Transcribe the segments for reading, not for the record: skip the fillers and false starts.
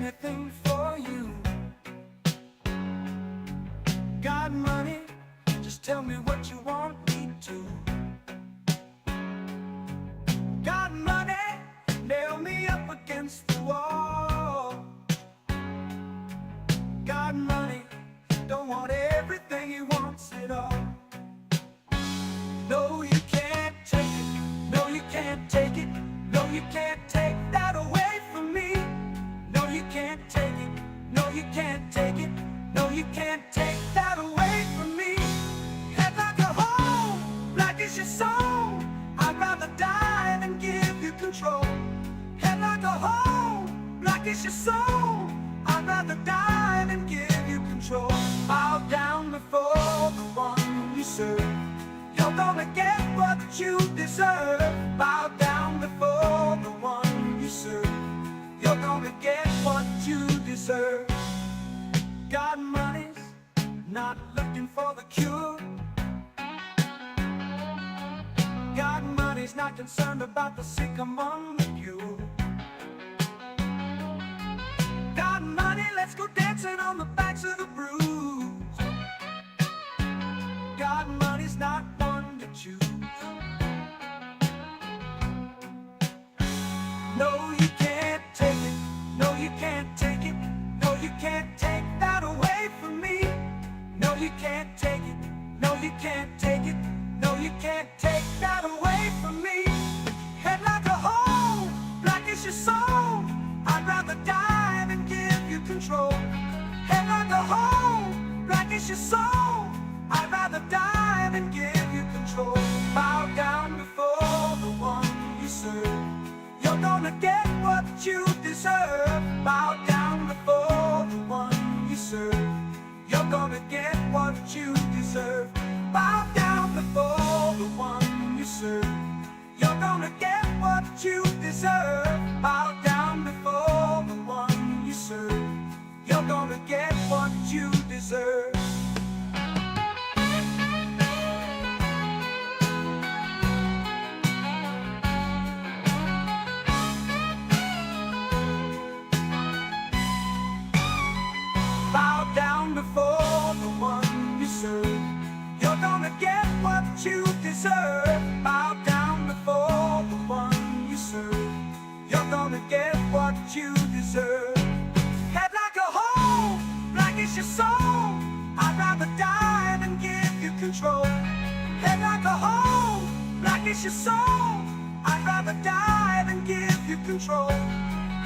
anything for you. Got money, just tell me what you want me to. Got money, nail me up against the wall. Got money, don't want everything, he wants it all. No, you can't take it, no, you can't take it, no, you can't take that away from me. No, you can't take it, no, you can't take it, no, you can't take that away from me. Head like a hole, black is your soul. I'd rather die than give you control. Head like a hole, black is your soul. I'd rather die than give you control. Bow down before the one you serve. You're gonna get what you deserve. Bow down before the one you serve. You're gonna get what you deserve. Got money's not looking for the cure. Got money's not concerned about the sick among the few. Got money, let's go dancing on the backs of the bruised. Got money's not one to choose. No, you can't take it, no, you can't take it, no, you can't take that away from me. No, you can't take it, no, you can't take it, no, you can't take that away from me. Head like a hole, black is your soul. I'd rather die than give you control. Head like a hole, black is your soul. I'd rather die than give you control. Bow down before the one you serve. You're gonna get what you deserve. Bow down before the one you serve. You're gonna get what you deserve. Bow down before the one you serve. You're gonna get what you deserve. Bow down before the one you serve. You're gonna get what you deserve. Bow down before the one you serve. You're gonna get what you deserve. Bow down before the one you serve. You're gonna get what you deserve. Head like a hole, black is your soul. I'd rather die than give you control. Head like a hole, black is your soul. I'd rather die than give you control.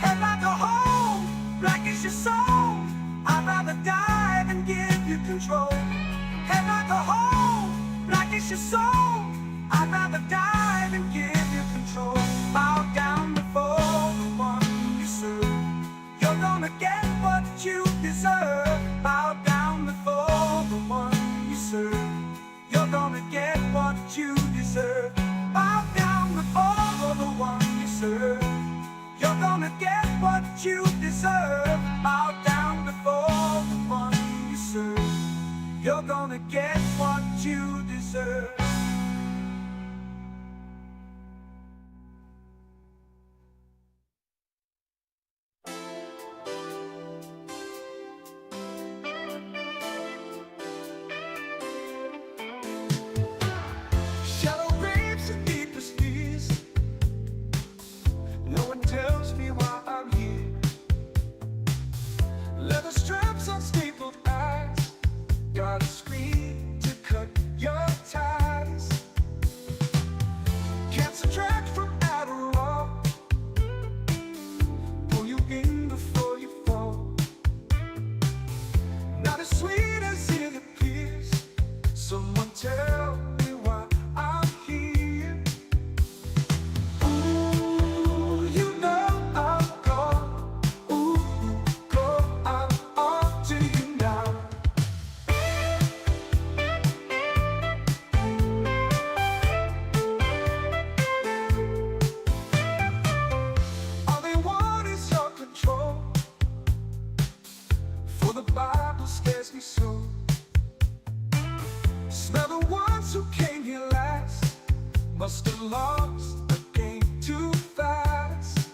Head like a hole, black is your soul. I'd rather die than give you control. Head like a hole, black is your soul. I'd rather die than give you control. Bow down before the one you serve. You're gonna get what you deserve. Bow down before the one you serve. You're gonna get what you deserve. Bow down before the one you serve. You're gonna get what you deserve. Bow down before the one you serve. You're gonna get what you deserve. Shadow rapes and deepest fears. No one tells me why I'm here. Leather straps on stapled eyes. Gotta scream to cut your ties. Can't subtract from Adderall. Pull you in before you fall. Not as sweet as it appears. Someone tell me why I'm here. Ooh, you know I'm gone. Ooh, go, I'm on to you now. All they want is your control. For the Bible scares me so. Smell the ones who came here last. Must have lost the game too fast.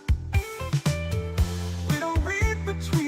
We don't read between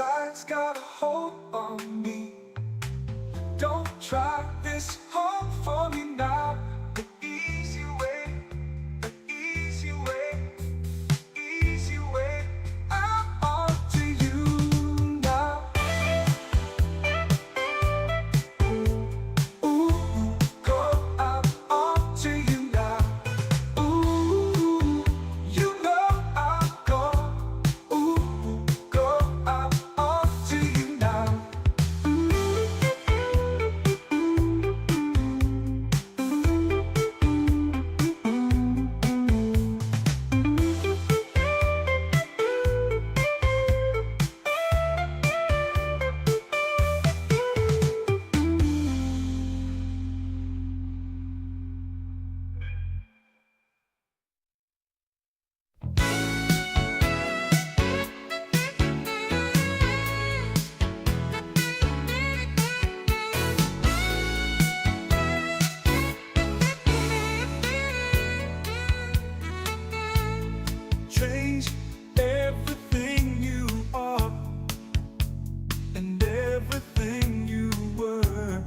side's got a hold on me. Don't try this hard for me now. The easy way, the easy way, easy way. I'm on to you now. Ooh, go, I'm on to you now. Ooh, you know I'll go. Ooh, go, I'm on to you now. Change everything you are and everything you were.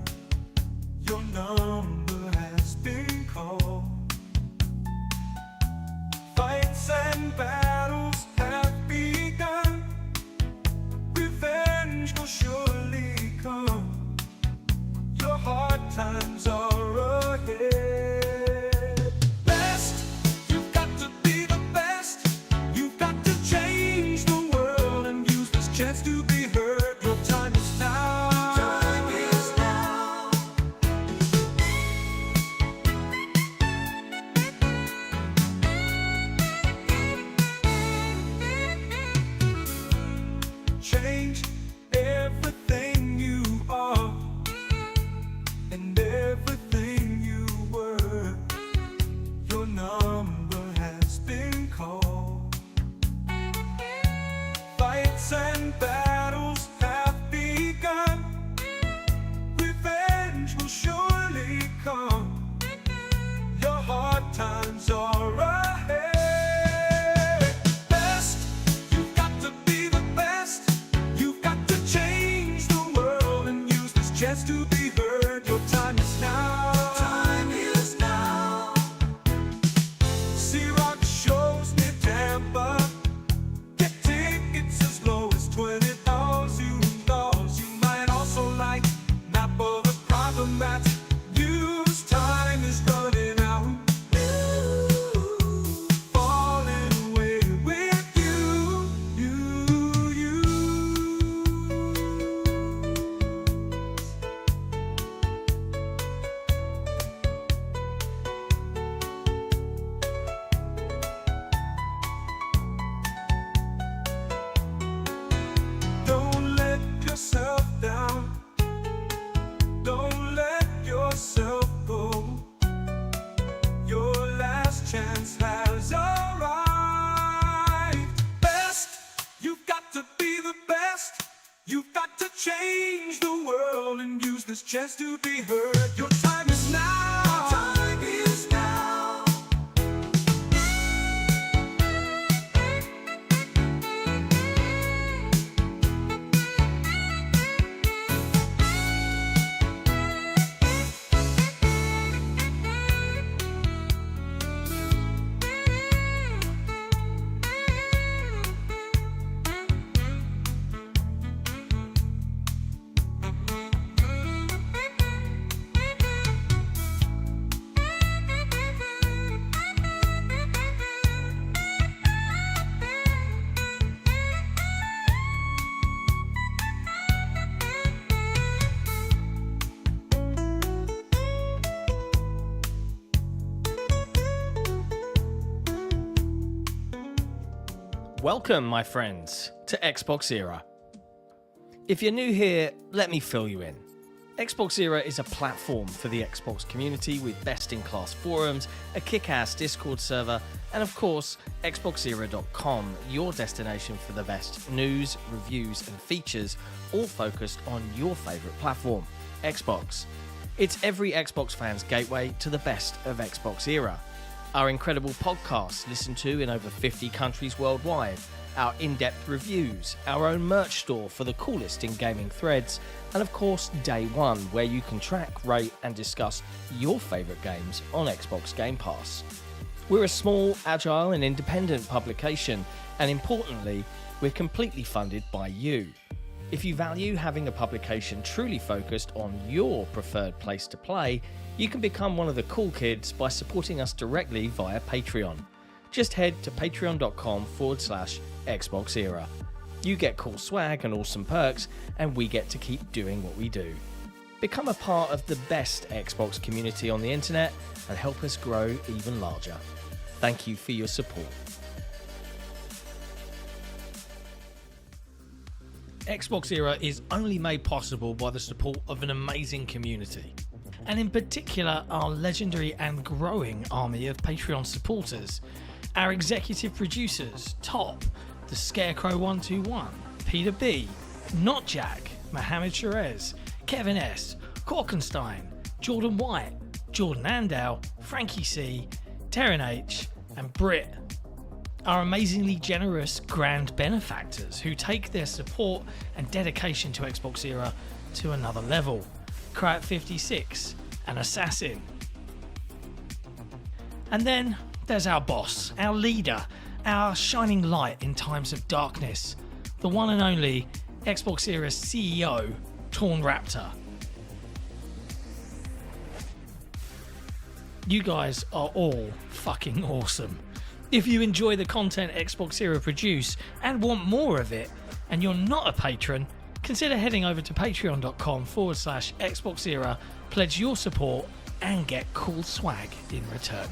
Your number has been called. Fights and battles have begun. Revenge will surely come. Your hard times are ahead. Best, you've got to be the best. You've got to change the world and use this chance to be heard. Your time is now. Time is now. Change everything you are and everything you were. Your number has been called. Fights and battles have begun. Revenge will surely come. Your hard times are ahead. Best, you've got to be the best. You've got to change the world and use this chance to be heard. Your time is now. Time is now. See rock shows near Tampa. Get tickets as low as $20. You might also like Napa, the problem that news time is running out. Falling away with you. Don't let yourself down. Don't let yourself go. Your last chance has arrived. Best, you've got to be the best. You've got to change the world and use this chance to be heard. Your time is now. Time is now. Welcome, my friends, to Xbox Era. If you're new here, let me fill you in. Xbox Era is a platform for the Xbox community with best-in-class forums, a kick-ass Discord server, and of course, xboxera.com, your destination for the best news, reviews, and features, all focused on your favourite platform, Xbox. It's every Xbox fan's gateway to the best of Xbox Era. Our incredible podcasts listened to in over 50 countries worldwide, our in-depth reviews, our own merch store for the coolest in gaming threads, and of course Day One, where you can track, rate and discuss your favourite games on Xbox Game Pass. We're a small, agile and independent publication, and importantly, we're completely funded by you. If you value having a publication truly focused on your preferred place to play, you can become one of the cool kids by supporting us directly via Patreon. Just head to patreon.com/Xbox Era. You get cool swag and awesome perks, and we get to keep doing what we do. Become a part of the best Xbox community on the internet and help us grow even larger. Thank you for your support. Xbox Era is only made possible by the support of an amazing community, and in particular our legendary and growing army of Patreon supporters. Our executive producers, Top, The Scarecrow 121, Peter B, Not Jack, Mohammed Sherez, Kevin S, Korkenstein, Jordan White, Jordan Andow, Frankie C, Terran H, and Britt. Our amazingly generous grand benefactors who take their support and dedication to Xbox Era to another level. Krat56, an assassin. And then there's our boss, our leader, our shining light in times of darkness, the one and only Xbox Era CEO, Torn Raptor. You guys are all fucking awesome. If you enjoy the content Xbox Era produce and want more of it, and you're not a patron, consider heading over to patreon.com/Xbox Era, pledge your support, and get cool swag in return.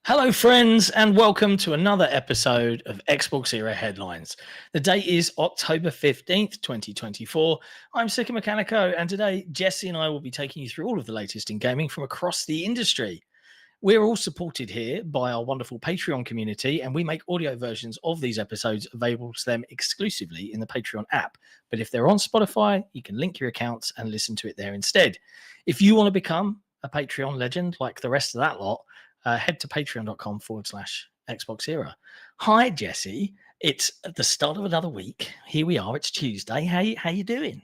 Hello friends, and welcome to another episode of Xbox Era Headlines. The date is October 15th, 2024. I'm Sika Mechanico, and today Jesse and I will be taking you through all of the latest in gaming from across the industry. We're all supported here by our wonderful Patreon community, and we make audio versions of these episodes available to them exclusively in the Patreon app. But if they're on Spotify, you can link your accounts and listen to it there instead. If you want to become a Patreon legend like the rest of that lot, head to patreon.com/Xbox Era. Hi, Jesse. It's at the start of another week. Here we are. It's Tuesday. How you doing?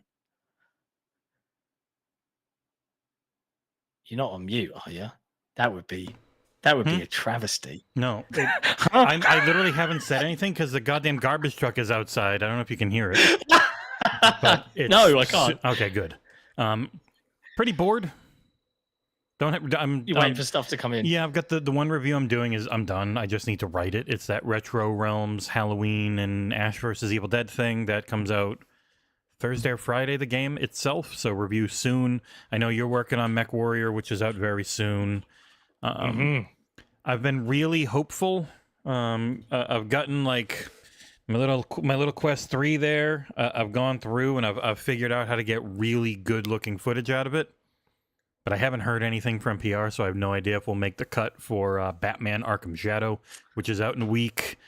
You're not on mute, are you? That would be a travesty. No, I literally haven't said anything because the goddamn garbage truck is outside. I don't know if you can hear it. But No, I can't. Okay, good. Pretty bored. I'm You're waiting for stuff to come in. Yeah, I've got the one review I'm doing is I'm done. I just need to write it. It's that Retro Realms Halloween and Ash vs. Evil Dead thing that comes out Thursday or Friday, the game itself. So review soon. I know you're working on Mech Warrior, which is out very soon. I've been really hopeful. I've gotten like my little Quest 3 there. I've gone through and I've figured out how to get really good looking footage out of it. But I haven't heard anything from PR, so I have no idea if we'll make the cut for Batman Arkham Shadow, which is out in a week.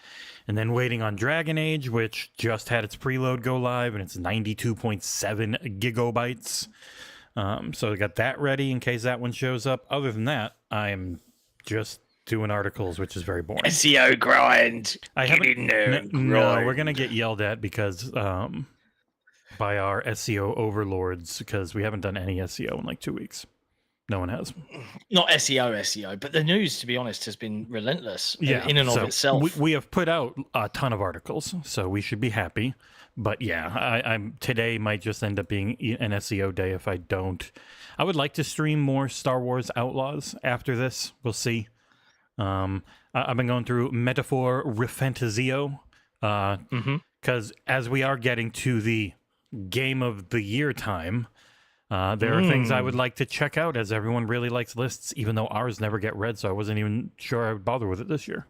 And then waiting on Dragon Age, which just had its preload go live, and it's 92.7 gigabytes. So I got that ready in case that one shows up. Other than that, I'm just doing articles, which is very boring. SEO grind. I haven't. No, we're going to get yelled at because by our SEO overlords, because we haven't done any SEO in like 2 weeks. No one has. Not SEO, but the news, to be honest, has been relentless in and of itself. We have put out a ton of articles, so we should be happy. But yeah, I'm today might just end up being an SEO day if I don't. I would like to stream more Star Wars Outlaws after this. We'll see. I've been going through Metaphor Refantazio because as we are getting to the Game of the Year time, there are things I would like to check out as everyone really likes lists, even though ours never get read, so I wasn't even sure I would bother with it this year.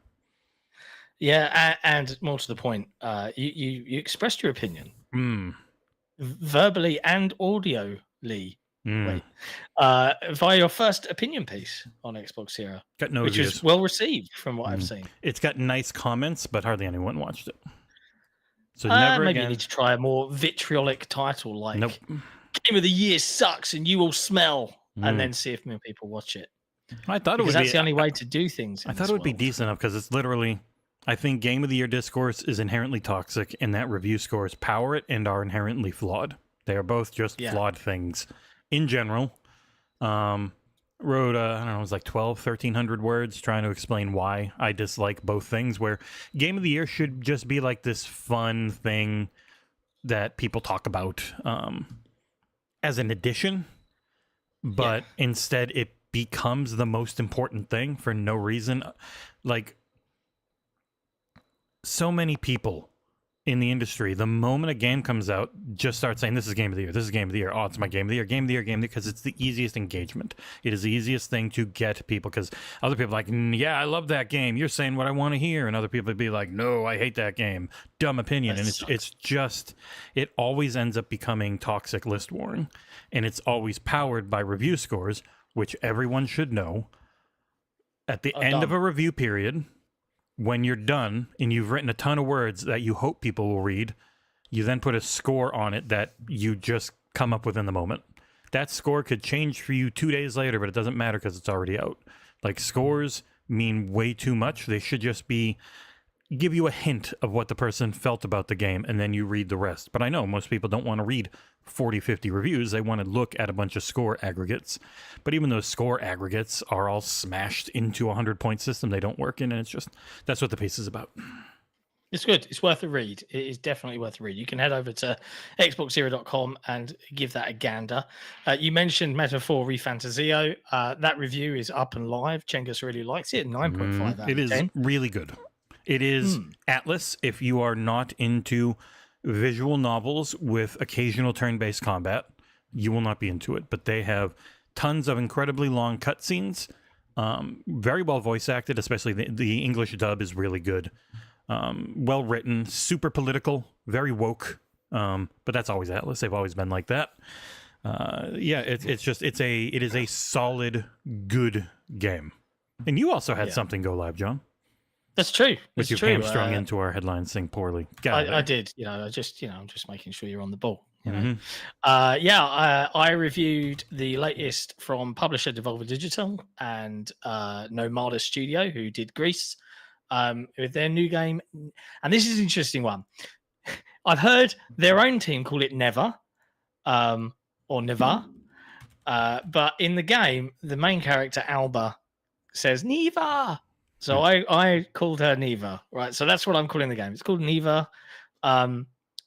Yeah, and more to the point, you expressed your opinion verbally and audioly via your first opinion piece on Xbox Era, which was well received from what I've seen. It's got nice comments, but hardly anyone watched it. So never maybe again. you need to try a more vitriolic title like Nope. Game of the Year sucks and you will smell, and then see if more people watch it. I thought it Because would that's be. the only way to do things. I thought it would be decent enough because it's literally. I think Game of the Year discourse is inherently toxic, and that review scores power it and are inherently flawed. They are both just flawed things in general. Wrote, I don't know, it was like 1,300 words trying to explain why I dislike both things, where Game of the Year should just be like this fun thing that people talk about as an addition, but instead it becomes the most important thing for no reason. Like, so many people in the industry, the moment a game comes out, just start saying, this is Game of the Year, this is Game of the Year, oh, it's my Game of the Year, Game of the Year, Game of the Year, because it's the easiest engagement. It is the easiest thing to get people, because other people are like, yeah, I love that game, you're saying what I want to hear, and other people would be like, no, I hate that game, dumb opinion. And it's just, it always ends up becoming toxic list warring, and it's always powered by review scores, which everyone should know. At the end of a review period, when you're done and you've written a ton of words that you hope people will read, you then put a score on it that you just come up with in the moment. That score could change for you 2 days later, but it doesn't matter because it's already out. Like, scores mean way too much. They should just be give you a hint of what the person felt about the game, and then you read the rest. But I know most people don't want to read 40, 50 reviews. They want to look at a bunch of score aggregates. But even those score aggregates are all smashed into a 100-point system they don't work in, and it's just, that's what the piece is about. It's good. It's worth a read. It is definitely worth a read. You can head over to xboxzero.com and give that a gander. You mentioned Metaphor Refantasio. That review is up and live. Chengus really likes it. 9.5 out of 10. It is really good. It is Atlas if you are not into visual novels with occasional turn-based combat. You will not be into it. But they have tons of incredibly long cutscenes. Very well voice acted, especially the English dub is really good. Well written, super political, very woke. But that's always Atlas. They've always been like that. It is a solid, good game. And you also had something go live, John. That's true. Which you hamstrung into our headlines thing poorly. I did. I'm just making sure you're on the ball. I reviewed the latest from publisher Devolver Digital and Nomada Studio, who did Grease, with their new game. And this is an interesting one. I've heard their own team call it Neva, or Neva. But in the game, the main character, Alba, says Neva. So I called her Neva, right? So that's what I'm calling the game. It's called Neva.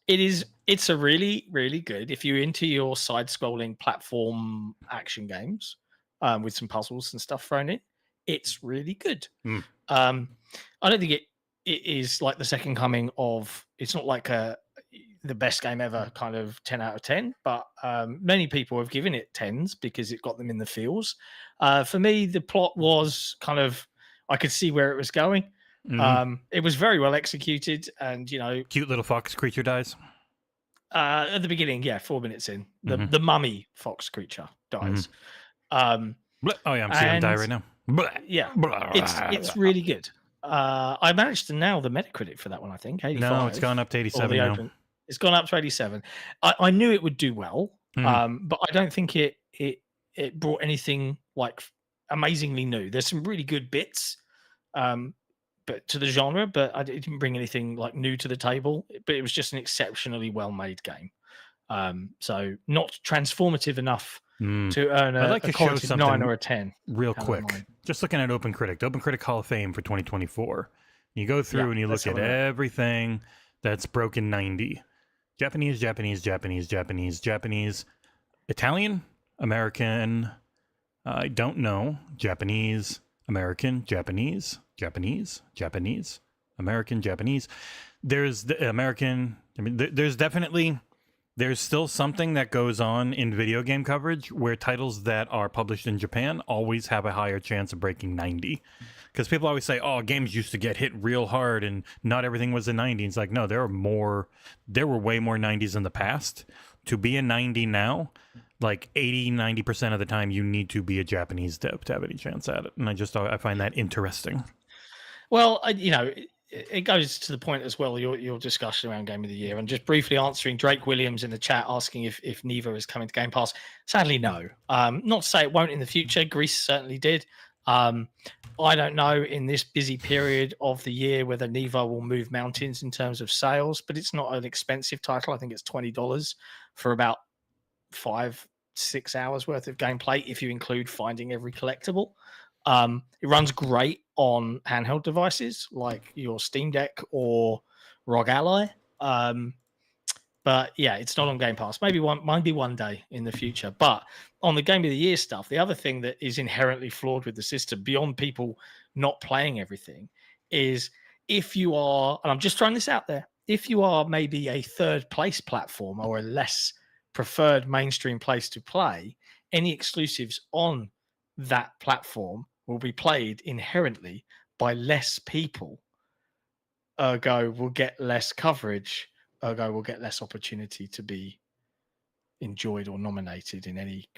It's a really, really good, if you're into your side-scrolling platform action games with some puzzles and stuff thrown in, it's really good. I don't think it is like the second coming of, it's not like the best game ever kind of 10 out of 10, but many people have given it 10s because it got them in the feels. For me, the plot was kind of, I could see where it was going. It was very well executed, and cute little fox creature dies at the beginning. 4 minutes in, the mummy fox creature dies. I'm seeing him die right now. It's really good. I managed to nail the Metacritic for that one. I think 85. No, it's gone up to 87 now. It's gone up to 87. I knew it would do well, but I don't think it brought anything like amazingly new. There's some really good bits, but to the genre, but it didn't bring anything like new to the table. But it was just an exceptionally well-made game. So not transformative enough to earn a quality 9 or a 10. Real quick, just looking at OpenCritic, the OpenCritic Hall of Fame for 2024. You go through and you look at everything that's broken 90. Japanese, Italian, American, I don't know, Japanese, American, Japanese, American, Japanese. There's the American, there's still something that goes on in video game coverage where titles that are published in Japan always have a higher chance of breaking 90. Because people always say, oh, games used to get hit real hard and not everything was a 90. It's like, no, there were way more 90s in the past. To be a 90 now, like 80-90% of the time, you need to be a Japanese dev to have any chance at it. And I find that interesting. Well, it goes to the point as well, your discussion around Game of the Year, and just briefly answering Drake Williams in the chat asking if Neva is coming to Game Pass. Sadly, no. Not to say it won't in the future. Greece certainly did. I don't know in this busy period of the year whether Neva will move mountains in terms of sales, but it's not an expensive title. I think it's $20 for about 5-6 hours worth of gameplay if you include finding every collectible. It runs great on handheld devices like your Steam Deck or ROG Ally. But yeah, it's not on Game Pass. Maybe one day in the future. But on the Game of the Year stuff, the other thing that is inherently flawed with the system, beyond people not playing everything, is if you are, and I'm just throwing this out there, if you are maybe a third place platform or a less preferred mainstream place to play, any exclusives on that platform will be played inherently by less people. Ergo, will get less coverage. Ergo, will get less opportunity to be enjoyed or nominated in any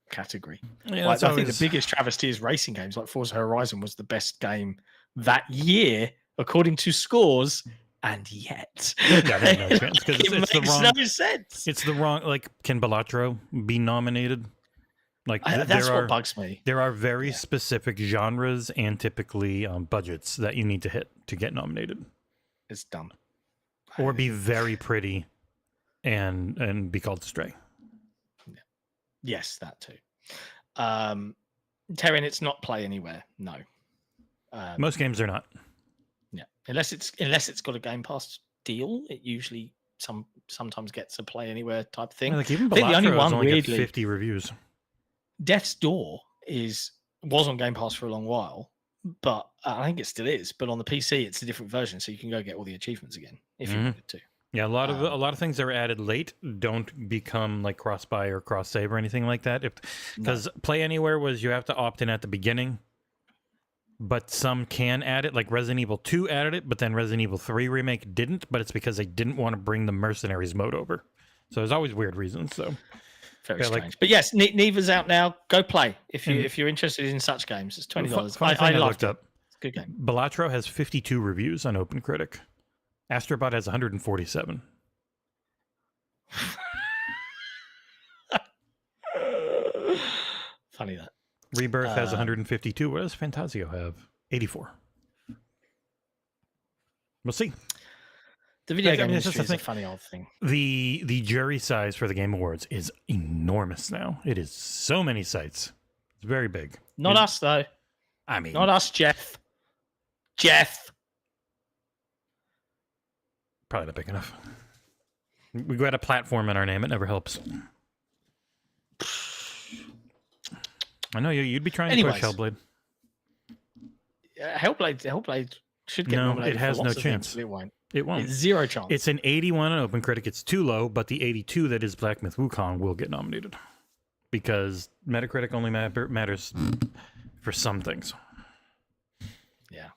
category. Yeah, like, I think the biggest travesty is racing games. Like Forza Horizon was the best game that year, according to scores, and yet yeah, no chance because it it's the makes wrong. no sense. It's the wrong. Like, can Balatro be nominated? Like That's what bugs me. There are very specific genres and typically budgets that you need to hit to get nominated. It's dumb. Or be very pretty and be called Stray. Yeah. Yes, that too. Terran, it's not Play Anywhere. No. Most games are not. Yeah. Unless it's got a Game Pass deal, it usually sometimes gets a Play Anywhere type thing. Yeah, like even I think the only Balatro one only weirdly, 50 reviews. Death's Door was on Game Pass for a long while, but I think it still is. But on the PC, it's a different version, so you can go get all the achievements again if you wanted to. Yeah, a lot of things that were added late don't become like cross buy or cross save or anything like that. Because Play Anywhere was you have to opt in at the beginning, but some can add it. Like Resident Evil 2 added it, but then Resident Evil 3 remake didn't. But it's because they didn't want to bring the Mercenaries mode over. So there's always weird reasons. So very strange. But yes, Neva's out now. Go play if you're interested in such games. It's $20. I loved it. It's a good game. Balatro has 52 reviews on OpenCritic. Astrobot has 147. Funny that. Rebirth has 152. What does Fantasio have? 84. We'll see. The video game industry is a funny old thing. The jury size for the Game Awards is enormous now. It is so many sites. It's very big. Not us, though. I mean... Not us, Jeff. Jeff! Probably not big enough. We got a platform in our name. It never helps. I know you'd be trying to push Hellblade. Hellblade should get nominated. It has for no lots of chance. Things, it won't. It won't. It's zero chance. It's an 81 on OpenCritic. It's too low, but the 82 that is Black Myth Wukong will get nominated because Metacritic only matters for some things. Yeah.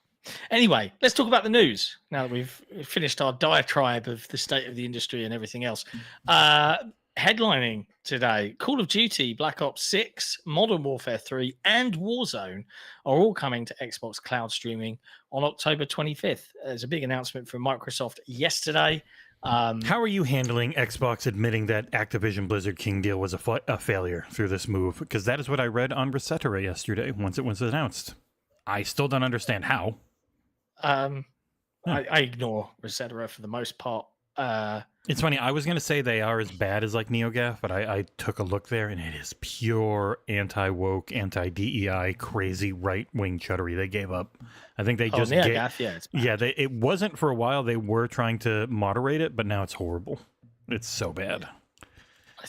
Anyway, let's talk about the news now that we've finished our diatribe of the state of the industry and everything else. Headlining today, Call of Duty, Black Ops 6, Modern Warfare 3, and Warzone are all coming to Xbox Cloud Streaming on October 25th. There's a big announcement from Microsoft yesterday. How are you handling Xbox admitting that Activision Blizzard King deal was a failure through this move? Because that is what I read on Resetera yesterday once it was announced. I still don't understand how. I ignore Resetera for the most part. It's funny. I was going to say they are as bad as like NeoGAF, but I took a look there and it is pure anti-woke, anti-DEI, crazy right-wing chuddery they gave up. I think they just NeoGAF, it wasn't for a while. They were trying to moderate it, but now it's horrible. It's so bad. I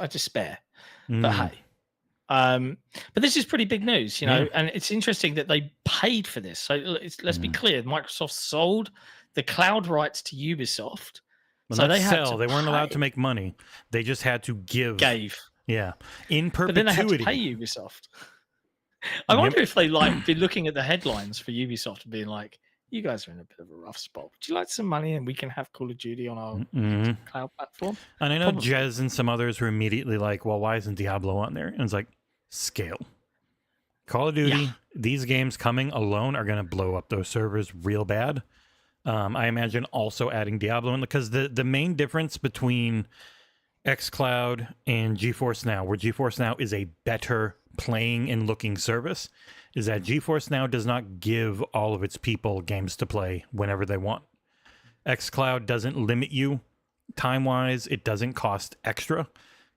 despair. But hey. But this is pretty big news, and it's interesting that they paid for this. So let's be clear: Microsoft sold the cloud rights to Ubisoft, so they had to. They weren't allowed to make money. They just had to give. Yeah, in perpetuity. But then they had to pay Ubisoft. I wonder if they be looking at the headlines for Ubisoft and being like, "You guys are in a bit of a rough spot. Would you like some money and we can have Call of Duty on our cloud platform?" And I know Jez and some others were immediately like, "Well, why isn't Diablo on there?" And it's like, scale. Call of Duty, these games coming alone are going to blow up those servers real bad. I imagine also adding Diablo in, because the main difference between xCloud and GeForce Now, where GeForce Now is a better playing and looking service, is that GeForce Now does not give all of its people games to play whenever they want. xCloud doesn't limit you time-wise. It doesn't cost extra,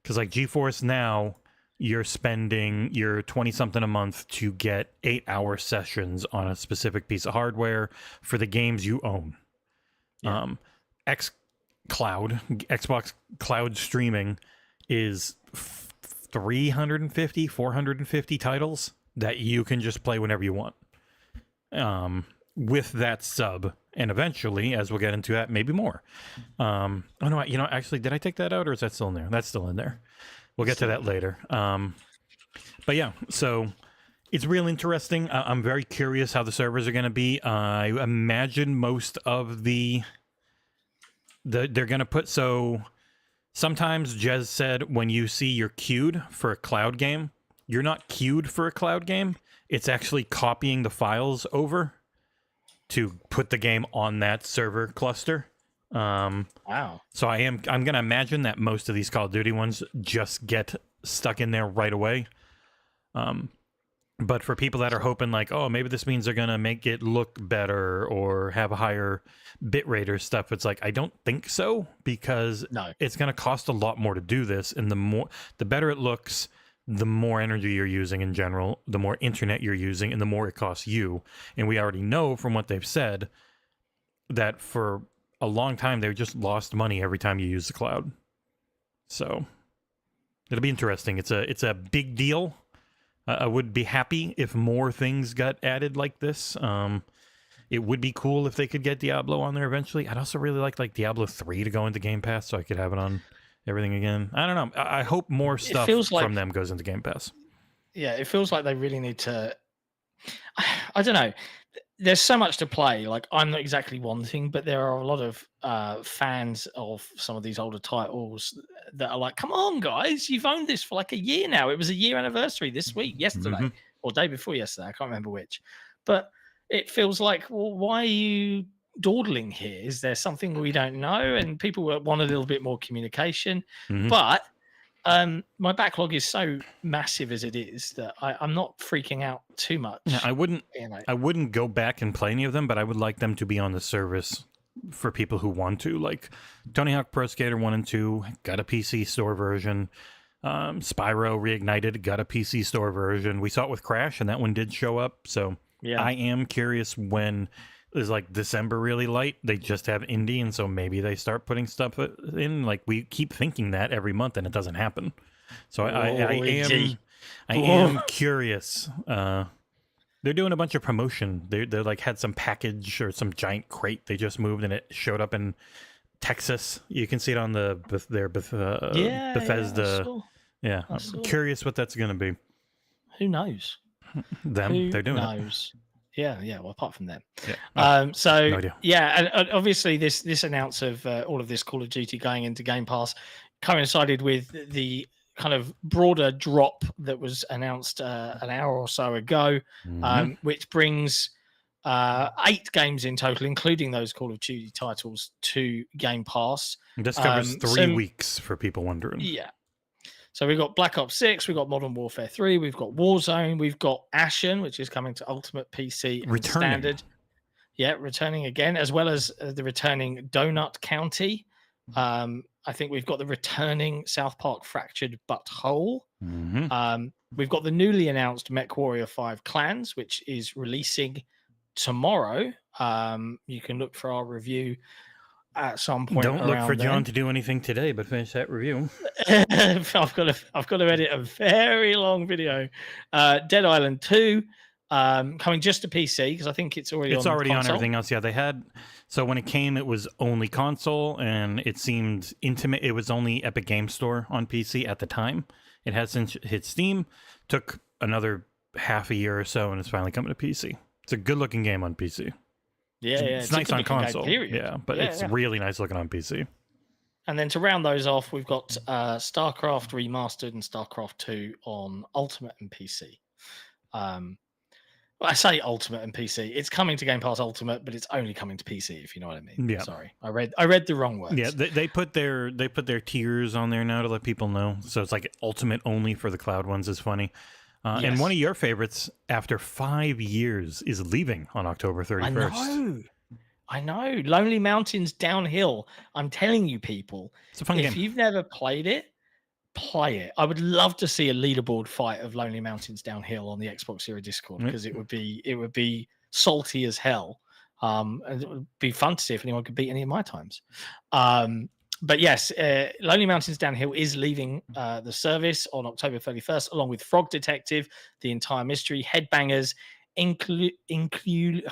because like GeForce Now, you're spending your 20-something a month to get 8-hour sessions on a specific piece of hardware for the games you own. Yeah. Xbox Cloud streaming is 350, 450 titles that you can just play whenever you want. With that sub, and eventually, as we'll get into that, maybe more. Oh no, actually, did I take that out, or is that still in there? That's still in there. We'll get to that later. But yeah, so it's real interesting. I'm very curious how the servers are going to be. I imagine most of they're going to put, so sometimes Jez said when you see you're queued for a cloud game, you're not queued for a cloud game. It's actually copying the files over to put the game on that server cluster. Wow. So I'm gonna imagine that most of these Call of Duty ones just get stuck in there right away. But for people that are hoping like, oh, maybe this means they're gonna make it look better or have a higher bit rate or stuff, it's like, I don't think so, because it's gonna cost a lot more to do this, and the better it looks, the more energy you're using in general, the more internet you're using, and the more it costs you. And we already know from what they've said that for a long time they've just lost money every time you use the cloud. So it'll be interesting. It's a big deal. I would be happy if more things got added like this. It would be cool if they could get Diablo on there eventually. I'd also really like Diablo 3 to go into Game Pass so I could have it on everything again. I don't know. I hope more stuff from them goes into Game Pass. Yeah, it feels like they really need to... I don't know. There's so much to play. Like, I'm not exactly wanting, but there are a lot of fans of some of these older titles that are like, come on, guys, you've owned this for like a year now. It was a year anniversary this week, yesterday, or day before yesterday. I can't remember which. But it feels like, well, why are you dawdling here? Is there something we don't know? And people want a little bit more communication. But my backlog is so massive as it is that I'm not freaking out too much. Yeah, I wouldn't go back and play any of them, but I would like them to be on the service for people who want to. Like Tony Hawk Pro Skater 1 and 2 got a PC store version. Spyro Reignited got a PC store version. We saw it with Crash, and that one did show up. So yeah, I am curious when is like December really light. They just have indie, and so maybe they start putting stuff in. Like we keep thinking that every month, and it doesn't happen. So I am curious. They're doing a bunch of promotion. They're like had some package or some giant crate they just moved, and it showed up in Texas. You can see it on Bethesda. Yeah, I'm curious what that's going to be. Who knows? They're doing it. Yeah. Well, apart from them. Yeah. So no idea. Yeah, and obviously this announce of all of this Call of Duty going into Game Pass coincided with the kind of broader drop that was announced an hour or so ago, which brings 8 games in total, including those Call of Duty titles, to Game Pass. This covers 3 weeks for people wondering. Yeah. So we've got Black Ops 6, we've got Modern Warfare 3, we've got Warzone, we've got Ashen, which is coming to Ultimate PC and Standard. Yeah, returning again, as well as the returning Donut County. I think we've got the returning South Park Fractured But Whole. We've got the newly announced MechWarrior 5 Clans, which is releasing tomorrow. You can look for our review at some point. Don't look for John to do anything today, but finish that review. I've got to edit a very long video. Dead Island 2 coming just to PC, because I think it's already on everything else. Yeah, they had. So when it came, it was only console, and it seemed intimate. It was only Epic Game Store on PC at the time. It has since hit Steam. Took another half a year or so, and it's finally coming to PC. It's a good-looking game on PC. Yeah, it's nice on console. Yeah, but it's really nice looking on PC. And then to round those off, we've got StarCraft Remastered and StarCraft 2 on Ultimate and PC. Well, I say Ultimate and PC. It's coming to Game Pass Ultimate, but it's only coming to PC. If you know what I mean. Yeah. Sorry, I read the wrong words. Yeah, they put their tiers on there now to let people know. So it's like Ultimate only for the cloud ones is funny. Yes. And one of your favorites, after 5 years, is leaving on October 31st. I know. Lonely Mountains Downhill. I'm telling you, people, It's a fun game. if you've never played it, play it. I would love to see a leaderboard fight of Lonely Mountains Downhill on the Xbox Series Discord, because it would be salty as hell. And it would be fun to see if anyone could beat any of my times. But yes, Lonely Mountains Downhill is leaving the service on October 31st, along with Frog Detective, The Entire Mystery, Headbangers, oh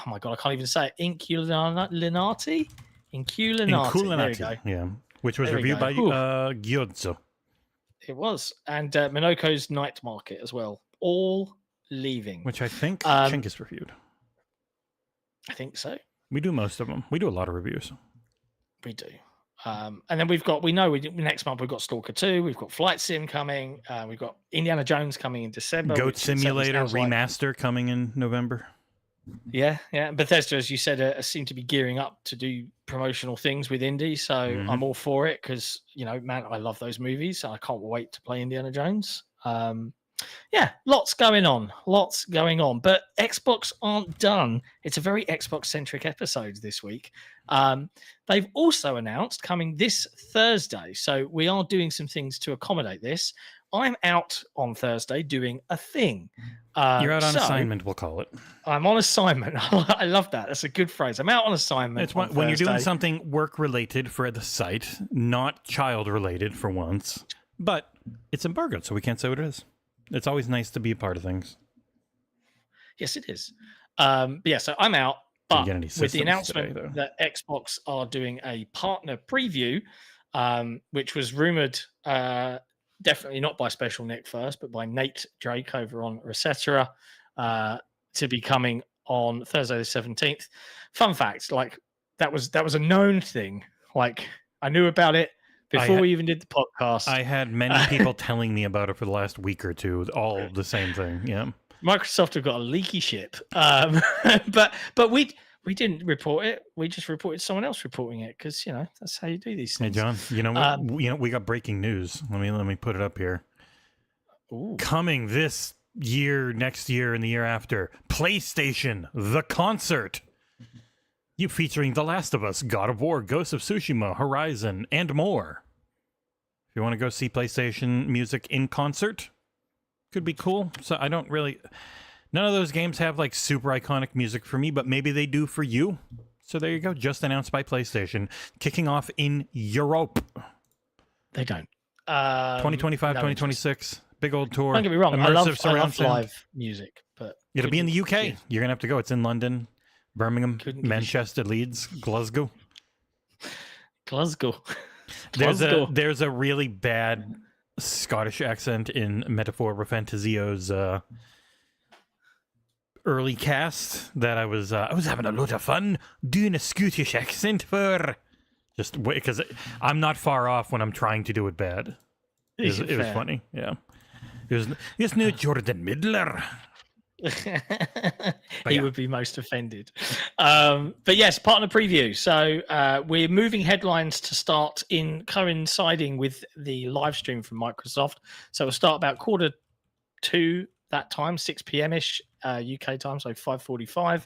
my god, I can't even say it. Inculinati. There we go. Yeah, which was reviewed by Gyozzo. It was, and Minoko's Night Market as well. All leaving, Which I think Chinkus reviewed. I think so. We do most of them. We do a lot of reviews. We do. And then next month we've got Stalker 2, we've got Flight Sim coming, we've got Indiana Jones coming in December. Goat Simulator remaster coming in November. Yeah. Bethesda, as you said, seem to be gearing up to do promotional things with indie, so I'm all for it, because man, I love those movies. I can't wait to play Indiana Jones. Lots going on. But Xbox aren't done. It's a very Xbox-centric episode this week. They've also announced coming this Thursday, so we are doing some things to accommodate this. I'm out on Thursday doing a thing. You're out on assignment, we'll call it. I'm on assignment. I love that. That's a good phrase. I'm out on assignment. It's when you're doing something work-related for the site, not child-related for once. But it's embargoed, so we can't say what it is. It's always nice to be a part of things. Yes, it is. So I'm out. But with the announcement today, that Xbox are doing a partner preview, which was rumored, definitely not by Special Nick first, but by Nate Drake over on Resetera, to be coming on Thursday the 17th. Fun fact, that was a known thing. I knew about it before we even did the podcast. I had many people telling me about it for the last week or two, all the same thing. Yeah. Microsoft have got a leaky ship, but we didn't report it. We just reported someone else reporting it, because that's how you do these things. Hey John, you know what? We got breaking news. Let me put it up here. Ooh. Coming this year, next year, and the year after, PlayStation the concert. You featuring The Last of Us, God of War, Ghost of Tsushima, Horizon, and more. If you want to go see PlayStation music in concert, could be cool. So none of those games have super iconic music for me, but maybe they do for you. So there you go. Just announced by PlayStation, kicking off in Europe. They don't. 2025, 2026, big old tour. Don't get me wrong. I love sound. live music, but it'll be in the UK. You're gonna have to go. It's in London, Birmingham, Manchester, Leeds, Glasgow. There's a really bad Scottish accent in Metaphor Refantazio's early cast that I was having a lot of fun doing a Scottish accent for. Just because I'm not far off when I'm trying to do it bad. It was funny, yeah. It's no Jordan Midler. He would be most offended. But yes, partner preview. So we're moving headlines to start in coinciding with the live stream from Microsoft. So we'll start about 1:45 that time, 6 p.m.-ish UK time, so 5:45.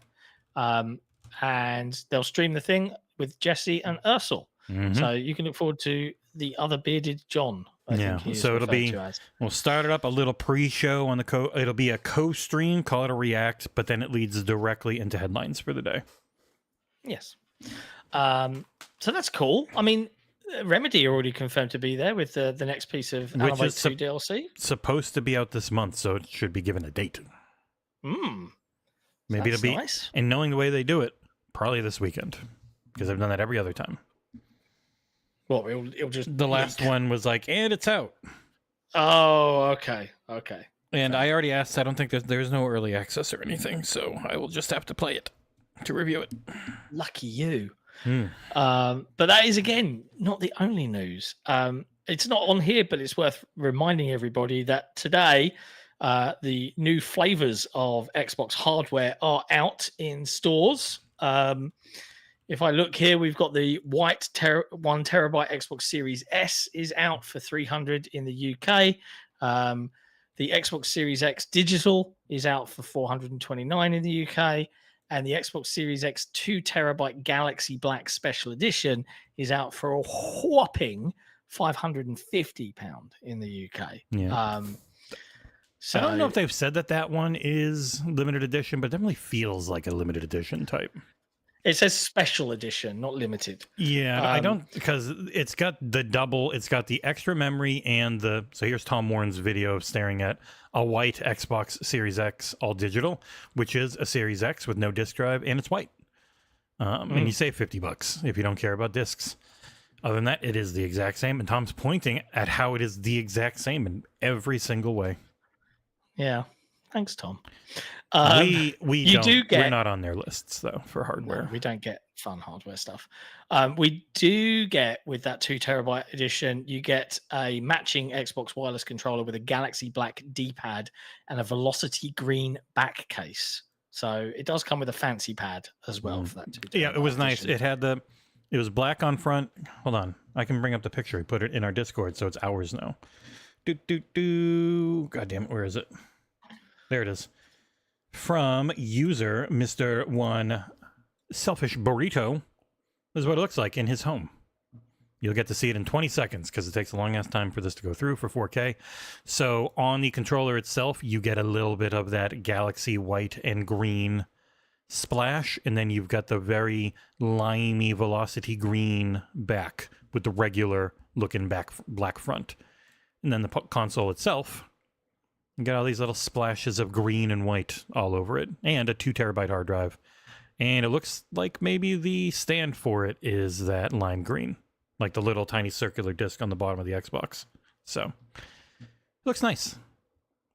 And they'll stream the thing with Jesse and Ursel. Mm-hmm. So you can look forward to the other bearded John. So we'll start it up a little pre-show on the it'll be a co-stream, call it a react, but then it leads directly into headlines for the day. Yes. So that's cool. I mean, Remedy are already confirmed to be there with the next piece of Alan Wake 2 DLC. Supposed to be out this month, so it should be given a date. Maybe it'll be nice. And knowing the way they do it, probably this weekend, because I've done that every other time. Well, it'll just the last one was and it's out. Oh, okay. And I already asked. I don't think there's no early access or anything, so I will just have to play it to review it. Lucky you. But that is again not the only news. It's not on here, but it's worth reminding everybody that today The new flavors of Xbox hardware are out in stores. If I look here, we've got the white 1 terabyte Xbox Series S is out for $300 in the UK. The Xbox Series X digital is out for $429 in the UK. And the Xbox Series X 2 terabyte Galaxy Black Special Edition is out for a whopping £550 in the UK. Yeah. So I don't know if they've said that one is limited edition, but it definitely feels like a limited edition type. it says special edition, not limited. Yeah, I don't, because it's got the double, it's got the extra memory and the, so here's Tom Warren's video of staring at a white Xbox Series X all digital, which is a Series X with no disk drive, and it's white. And you save $50 if you don't care about discs. Other than that, it is the exact same, and Tom's pointing at how it is the exact same in every single way. Yeah. Thanks, Tom. We're not on their lists though for hardware. No, we don't get fun hardware stuff. We do get, with that 2 terabyte edition, you get a matching Xbox wireless controller with a Galaxy Black D-pad and a Velocity Green back case. So it does come with a fancy pad as well for that 2 terabyte. Yeah, it was nice. edition. It was black on front. Hold on, I can bring up the picture. We put it in our Discord, so it's ours now. God damn it, where is it? There it is. From user Mr. One Selfish Burrito. This is what it looks like in his home. You'll get to see it in 20 seconds because it takes a long ass time for this to go through for 4K. So on the controller itself, you get a little bit of that Galaxy white and green splash, and then you've got the very limey Velocity green back with the regular looking black front. And then the console itself, you got all these little splashes of green and white all over it, and a 2 terabyte hard drive. And it looks like maybe the stand for it is that lime green, like the little tiny circular disc on the bottom of the Xbox. So, looks nice.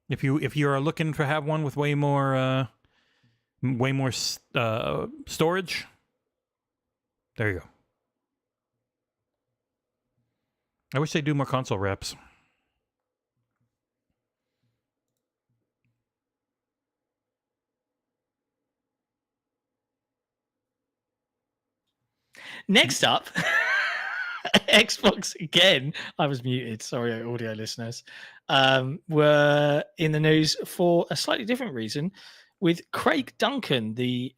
If you are looking to have one with way more storage, there you go. I wish they'd do more console wraps. Next up, Xbox again. I was muted. Sorry, audio listeners. Were in the news for a slightly different reason, with Craig Duncan, the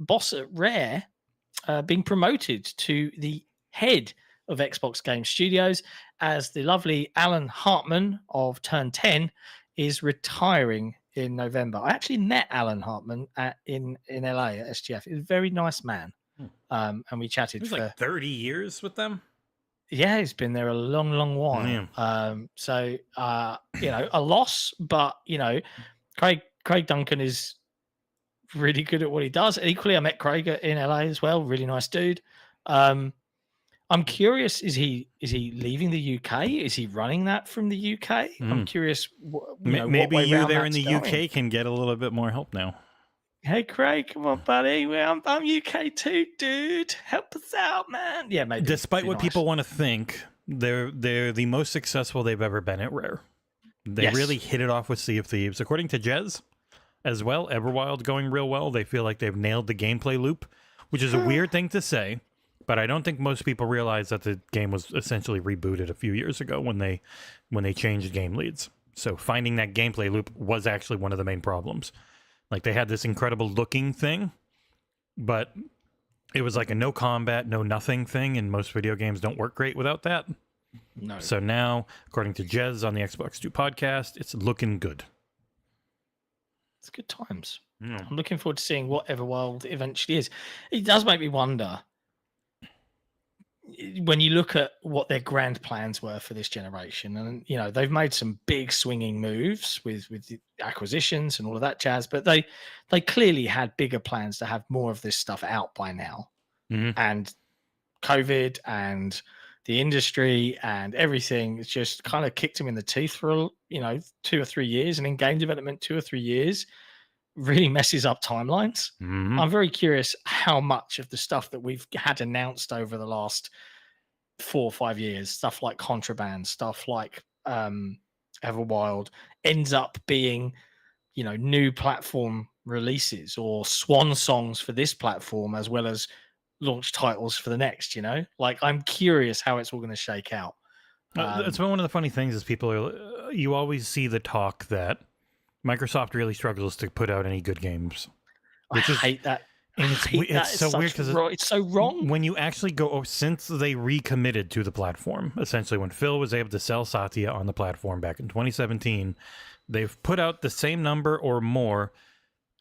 boss at Rare, being promoted to the head of Xbox Game Studios, as the lovely Alan Hartman of Turn 10 is retiring in November. I actually met Alan Hartman in LA at SGF. He's a very nice man. And we chatted for like 30 years with them. Yeah, he's been there a long, long while. So a loss, but Craig Duncan is really good at what he does. Equally, I met Craig in LA as well. Really nice dude. I'm curious: is he leaving the UK? Is he running that from the UK? I'm curious. Maybe you there in the UK can get a little bit more help now. Hey, Craig, come on, buddy. I'm UK too, dude. Help us out, man. Yeah, maybe. Despite what people want to think, they're the most successful they've ever been at Rare. They really hit it off with Sea of Thieves. According to Jez, as well, Everwild going real well. They feel like they've nailed the gameplay loop, which is a weird thing to say, but I don't think most people realize that the game was essentially rebooted a few years ago when they changed game leads. So finding that gameplay loop was actually one of the main problems. Like, they had this incredible looking thing, but it was like a no combat, no nothing thing, and most video games don't work great without that. No. So now, according to Jez on the Xbox 2 podcast, it's looking good. It's good times. I'm looking forward to seeing what Everwild eventually is. It does make me wonder, when you look at what their grand plans were for this generation, and they've made some big swinging moves with the acquisitions and all of that jazz, but they clearly had bigger plans to have more of this stuff out by now. And COVID and the industry and everything, it's just kind of kicked them in the teeth for 2 or 3 years, and in game development 2 or 3 years really messes up timelines. I'm very curious how much of the stuff that we've had announced over the last 4 or 5 years, stuff like Contraband, stuff like Everwild ends up being, new platform releases or swan songs for this platform as well as launch titles for the next. Like I'm curious how it's all going to shake out. That's one of the funny things is people are. You always see the talk that Microsoft really struggles to put out any good games. I hate that. And it's so weird because it's so wrong. When you actually go, since they recommitted to the platform, essentially when Phil was able to sell Satya on the platform back in 2017, they've put out the same number or more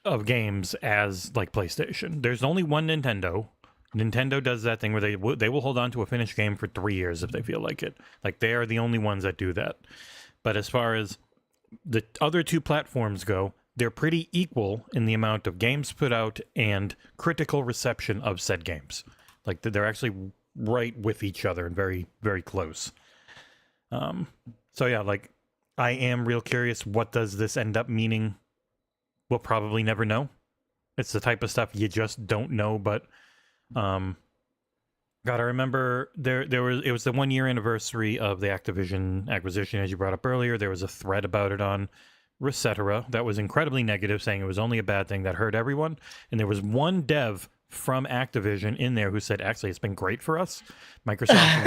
of games as like PlayStation. There's only one Nintendo. Nintendo does that thing where they will hold on to a finished game for 3 years if they feel like it. Like they are the only ones that do that. But as far as the other two platforms go, they're pretty equal in the amount of games put out and critical reception of said games. Like they're actually right with each other and very, very close. So yeah, like I am real curious. What does this end up meaning? We'll probably never know. It's the type of stuff you just don't know. But God, I remember it was the 1 year anniversary of the Activision acquisition, as you brought up earlier. There was a thread about it on Resetera that was incredibly negative, saying it was only a bad thing that hurt everyone. And there was one dev from Activision in there who said, actually, it's been great for us. Microsoft's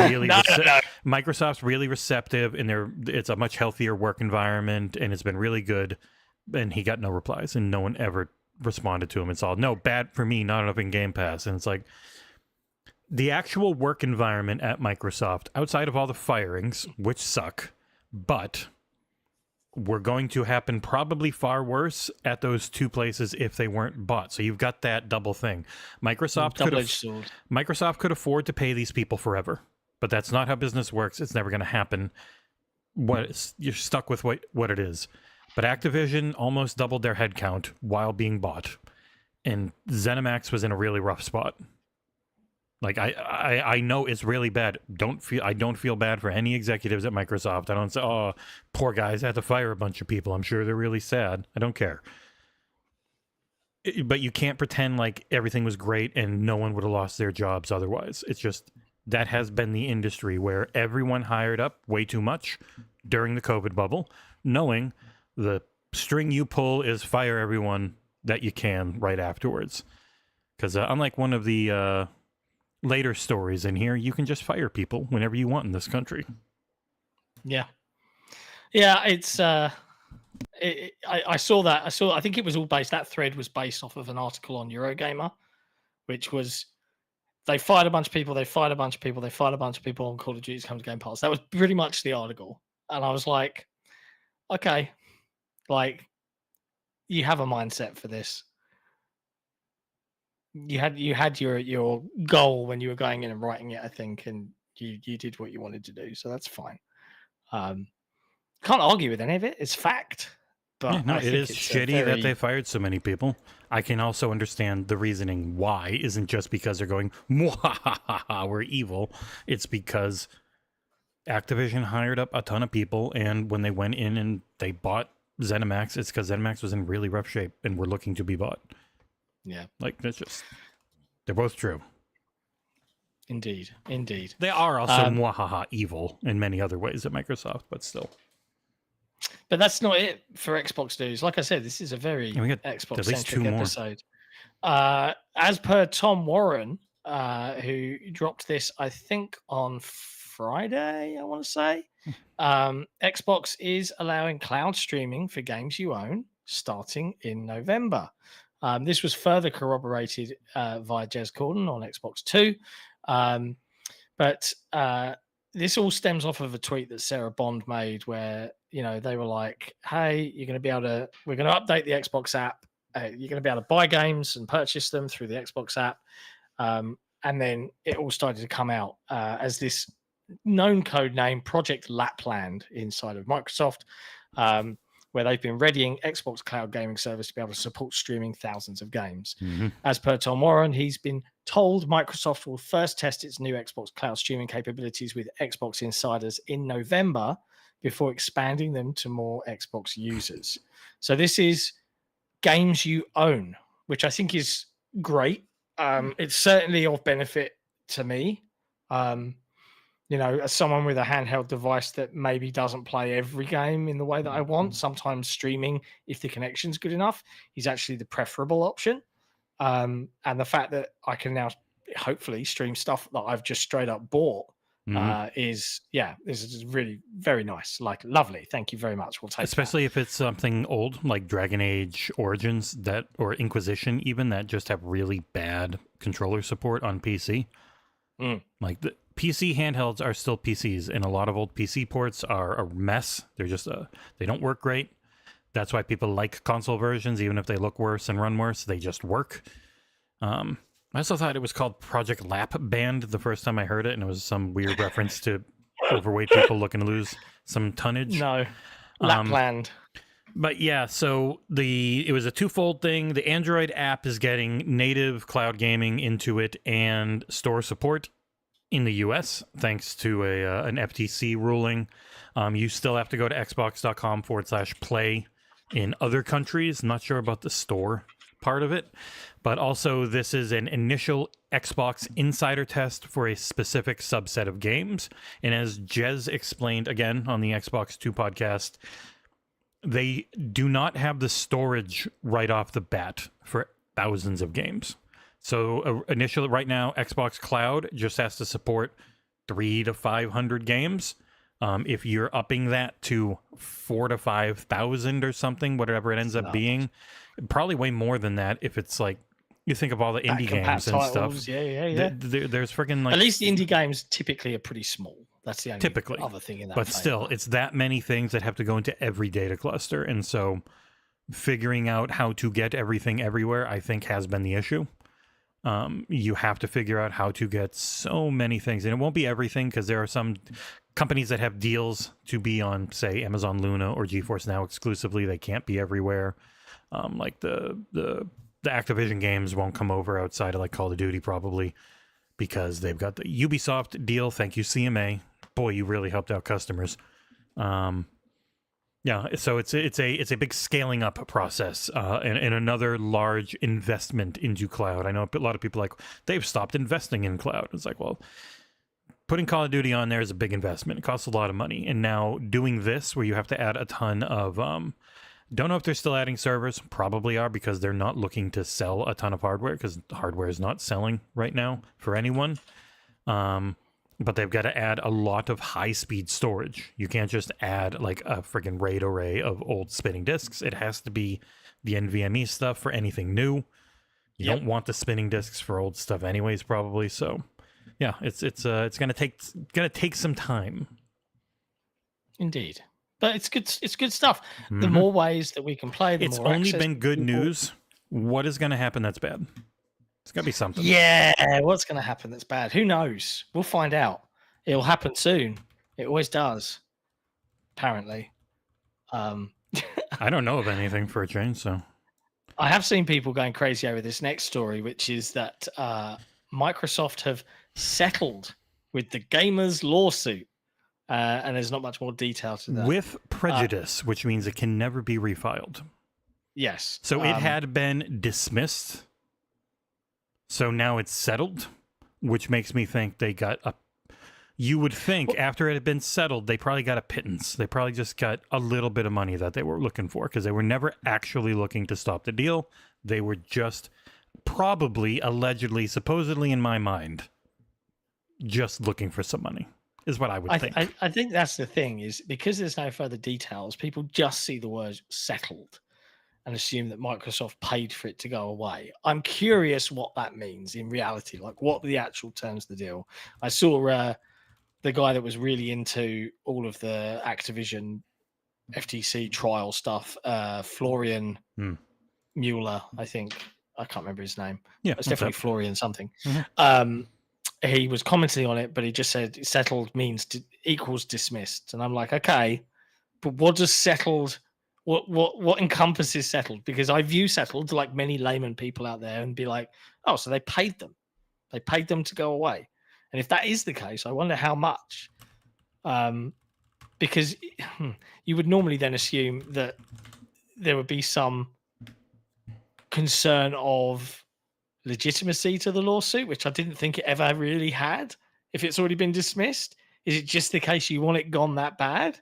really receptive, and it's a much healthier work environment, and it's been really good. And he got no replies, and no one ever responded to him. It's all, no, bad for me, not enough in Game Pass. And it's like, the actual work environment at Microsoft, outside of all the firings, which suck, but were going to happen probably far worse at those two places if they weren't bought. So you've got that double thing. Microsoft could afford to pay these people forever, but that's not how business works. It's never going to happen. You're stuck with what it is. But Activision almost doubled their headcount while being bought, and ZeniMax was in a really rough spot. Like I know it's really bad. I don't feel bad for any executives at Microsoft. I don't say, oh, poor guys, I had to fire a bunch of people. I'm sure they're really sad. I don't care. But you can't pretend like everything was great and no one would have lost their jobs otherwise. It's just that has been the industry where everyone hired up way too much during the COVID bubble, knowing the string you pull is fire everyone that you can right afterwards. Because unlike one of the later stories in here, you can just fire people whenever you want in this country. Yeah, it's I saw that. I think it was all based, that thread was based off of an article on Eurogamer, which was they fired a bunch of people, they fired a bunch of people, they fired a bunch of people on Call of Duty's come to Game Pass. That was pretty much the article. And I was like, okay, like you have a mindset for this. You had your goal when you were going in and writing it, I think, and you did what you wanted to do, so that's fine. Can't argue with any of it. It's fact. But yeah, no, it is shitty that they fired so many people. I can also understand the reasoning why isn't just because they're going, we're evil. It's because Activision hired up a ton of people, and when they went in and they bought ZeniMax, it's because ZeniMax was in really rough shape and were looking to be bought. Yeah. Like, that's just, they're both true. Indeed. They are also evil in many other ways at Microsoft, but still. But that's not it for Xbox news. Like I said, this is a very Xbox-centric episode. As per Tom Warren, who dropped this, I think, on Friday, I want to say, Xbox is allowing cloud streaming for games you own starting in November. This was further corroborated via Jez Corden on Xbox 2. But this all stems off of a tweet that Sarah Bond made where, they were like, hey, we're going to update the Xbox app. You're going to be able to buy games and purchase them through the Xbox app. And then it all started to come out as this known code name, Project Lapland, inside of Microsoft, where they've been readying Xbox Cloud Gaming Service to be able to support streaming thousands of games. Mm-hmm. As per Tom Warren, he's been told Microsoft will first test its new Xbox Cloud streaming capabilities with Xbox insiders in November before expanding them to more Xbox users. So this is games you own, which I think is great. It's certainly of benefit to me. as someone with a handheld device that maybe doesn't play every game in the way that I want, sometimes streaming, if the connection's good enough, is actually the preferable option. And the fact that I can now hopefully stream stuff that I've just straight up bought is really very nice. Like, lovely. Thank you very much. We'll take Especially if it's something old like Dragon Age Origins or Inquisition even that just have really bad controller support on PC. Like the PC handhelds are still PCs, and a lot of old PC ports are a mess. They're just they don't work great. That's why people like console versions, even if they look worse and run worse. They just work. I also thought it was called Project Lap Band the first time I heard it, and it was some weird reference to overweight people looking to lose some tonnage. No, Lapland. But yeah, so it was a twofold thing. The Android app is getting native cloud gaming into it and store support in the US, thanks to an FTC ruling. You still have to go to xbox.com/play in other countries. Not sure about the store part of it, but also this is an initial Xbox insider test for a specific subset of games. And as Jez explained again on the Xbox 2 podcast, they do not have the storage right off the bat for thousands of games. So initially, right now, Xbox Cloud just has to support 300 to 500 games. If you're upping that to 4,000 to 5,000 or something, whatever it ends up being, probably way more than that. If it's like you think of all the indie games and stuff, there's freaking like at least the indie games typically are pretty small. That's the only other thing in that. But still, it's that many things that have to go into every data cluster, and so figuring out how to get everything everywhere, I think, has been the issue. You have to figure out how to get so many things, and it won't be everything because there are some companies that have deals to be on, say, Amazon Luna or GeForce Now exclusively. They can't be everywhere. Like the Activision games won't come over outside of like Call of Duty probably because they've got the Ubisoft deal. Thank you, CMA. Boy, you really helped out customers. Yeah, so it's a big scaling up process and another large investment into cloud. I know a lot of people like they've stopped investing in cloud. It's like, well, putting Call of Duty on there is a big investment. It costs a lot of money, and now doing this where you have to add a ton of don't know if they're still adding servers. Probably are because they're not looking to sell a ton of hardware because hardware is not selling right now for anyone. But they've got to add a lot of high-speed storage. You can't just add like a freaking RAID array of old spinning disks. It has to be the NVMe stuff for anything new. You don't want the spinning disks for old stuff anyways, probably. So, yeah, it's gonna take some time. Indeed, but it's good. It's good stuff. Mm-hmm. The more ways that we can play, the it's more only been good news. What is going to happen that's bad? It's got to be something. Yeah, what's going to happen that's bad? Who knows? We'll find out. It'll happen soon. It always does, apparently. I don't know of anything for a change, so. I have seen people going crazy over this next story, which is that Microsoft have settled with the gamers' lawsuit. And there's not much more detail to that. With prejudice, which means it can never be refiled. Yes. So it had been dismissed. So now it's settled, which makes me think they got a... You would think after it had been settled, they probably got a pittance. They probably just got a little bit of money that they were looking for because they were never actually looking to stop the deal. They were just probably, allegedly, supposedly in my mind, just looking for some money is what I would think. I think that's the thing is because there's no further details, people just see the word settled and assume that Microsoft paid for it to go away. I'm curious what that means in reality, like what the actual terms of the deal. I saw the guy that was really into all of the Activision FTC trial stuff, Florian Mueller, I think. I can't remember his name. Yeah, it's definitely Florian something. Mm-hmm. He was commenting on it, but he just said settled means equals dismissed. And I'm like, okay, but what does settled... What encompasses settled? Because I view settled like many layman people out there and be like, oh, so they paid them. They paid them to go away. And if that is the case, I wonder how much. Because you would normally then assume that there would be some concern of legitimacy to the lawsuit, which I didn't think it ever really had. If it's already been dismissed, Is it just the case you want it gone that bad?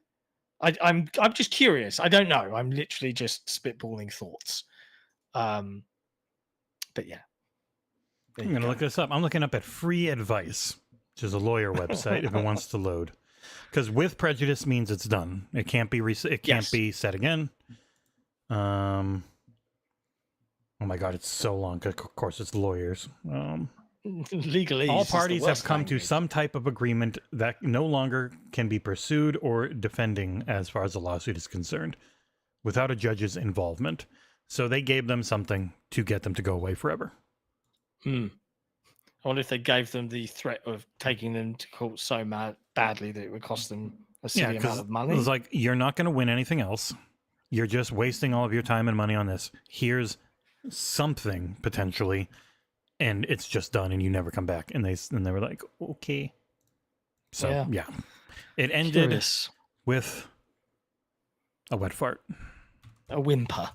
I'm just curious. I don't know. I'm literally just spitballing thoughts. But yeah. I'm going to look this up. I'm looking up at Free Advice, which is a lawyer website if it wants to load. Because with prejudice means it's done. It can't be it can't be said again. Oh my god, it's so long. Of course, it's lawyers. Legalese. All parties have come to some type of agreement that no longer can be pursued or defending as far as the lawsuit is concerned, without a judge's involvement. So they gave them something to get them to go away forever. I wonder if they gave them the threat of taking them to court so badly that it would cost them a silly amount of money. It's like, you're not going to win anything else. You're just wasting all of your time and money on this. Here's something potentially, and it's just done, and you never come back. And they were like, okay. So yeah, it ended with a wet fart, a whimper.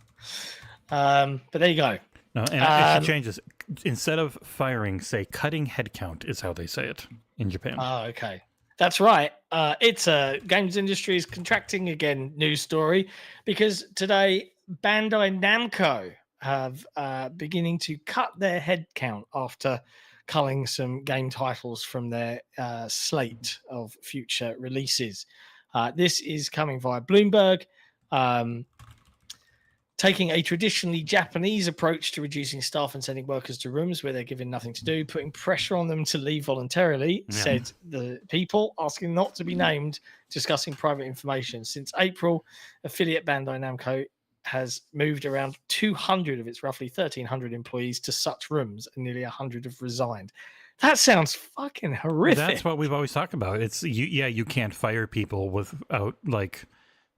But there you go. No, and I should change this. Instead of firing, say cutting headcount is how they say it in Japan. Oh, okay. That's right. It's a games industry is contracting again news story, because today Bandai Namco have beginning to cut their headcount after culling some game titles from their slate of future releases. This is coming via Bloomberg. Taking a traditionally Japanese approach to reducing staff and sending workers to rooms where they're given nothing to do, putting pressure on them to leave voluntarily, said the people, asking not to be named, discussing private information. Since April, affiliate Bandai Namco has moved around 200 of its roughly 1,300 employees to such rooms, and nearly 100 have resigned. That sounds fucking horrific. That's what we've always talked about. It's you can't fire people without like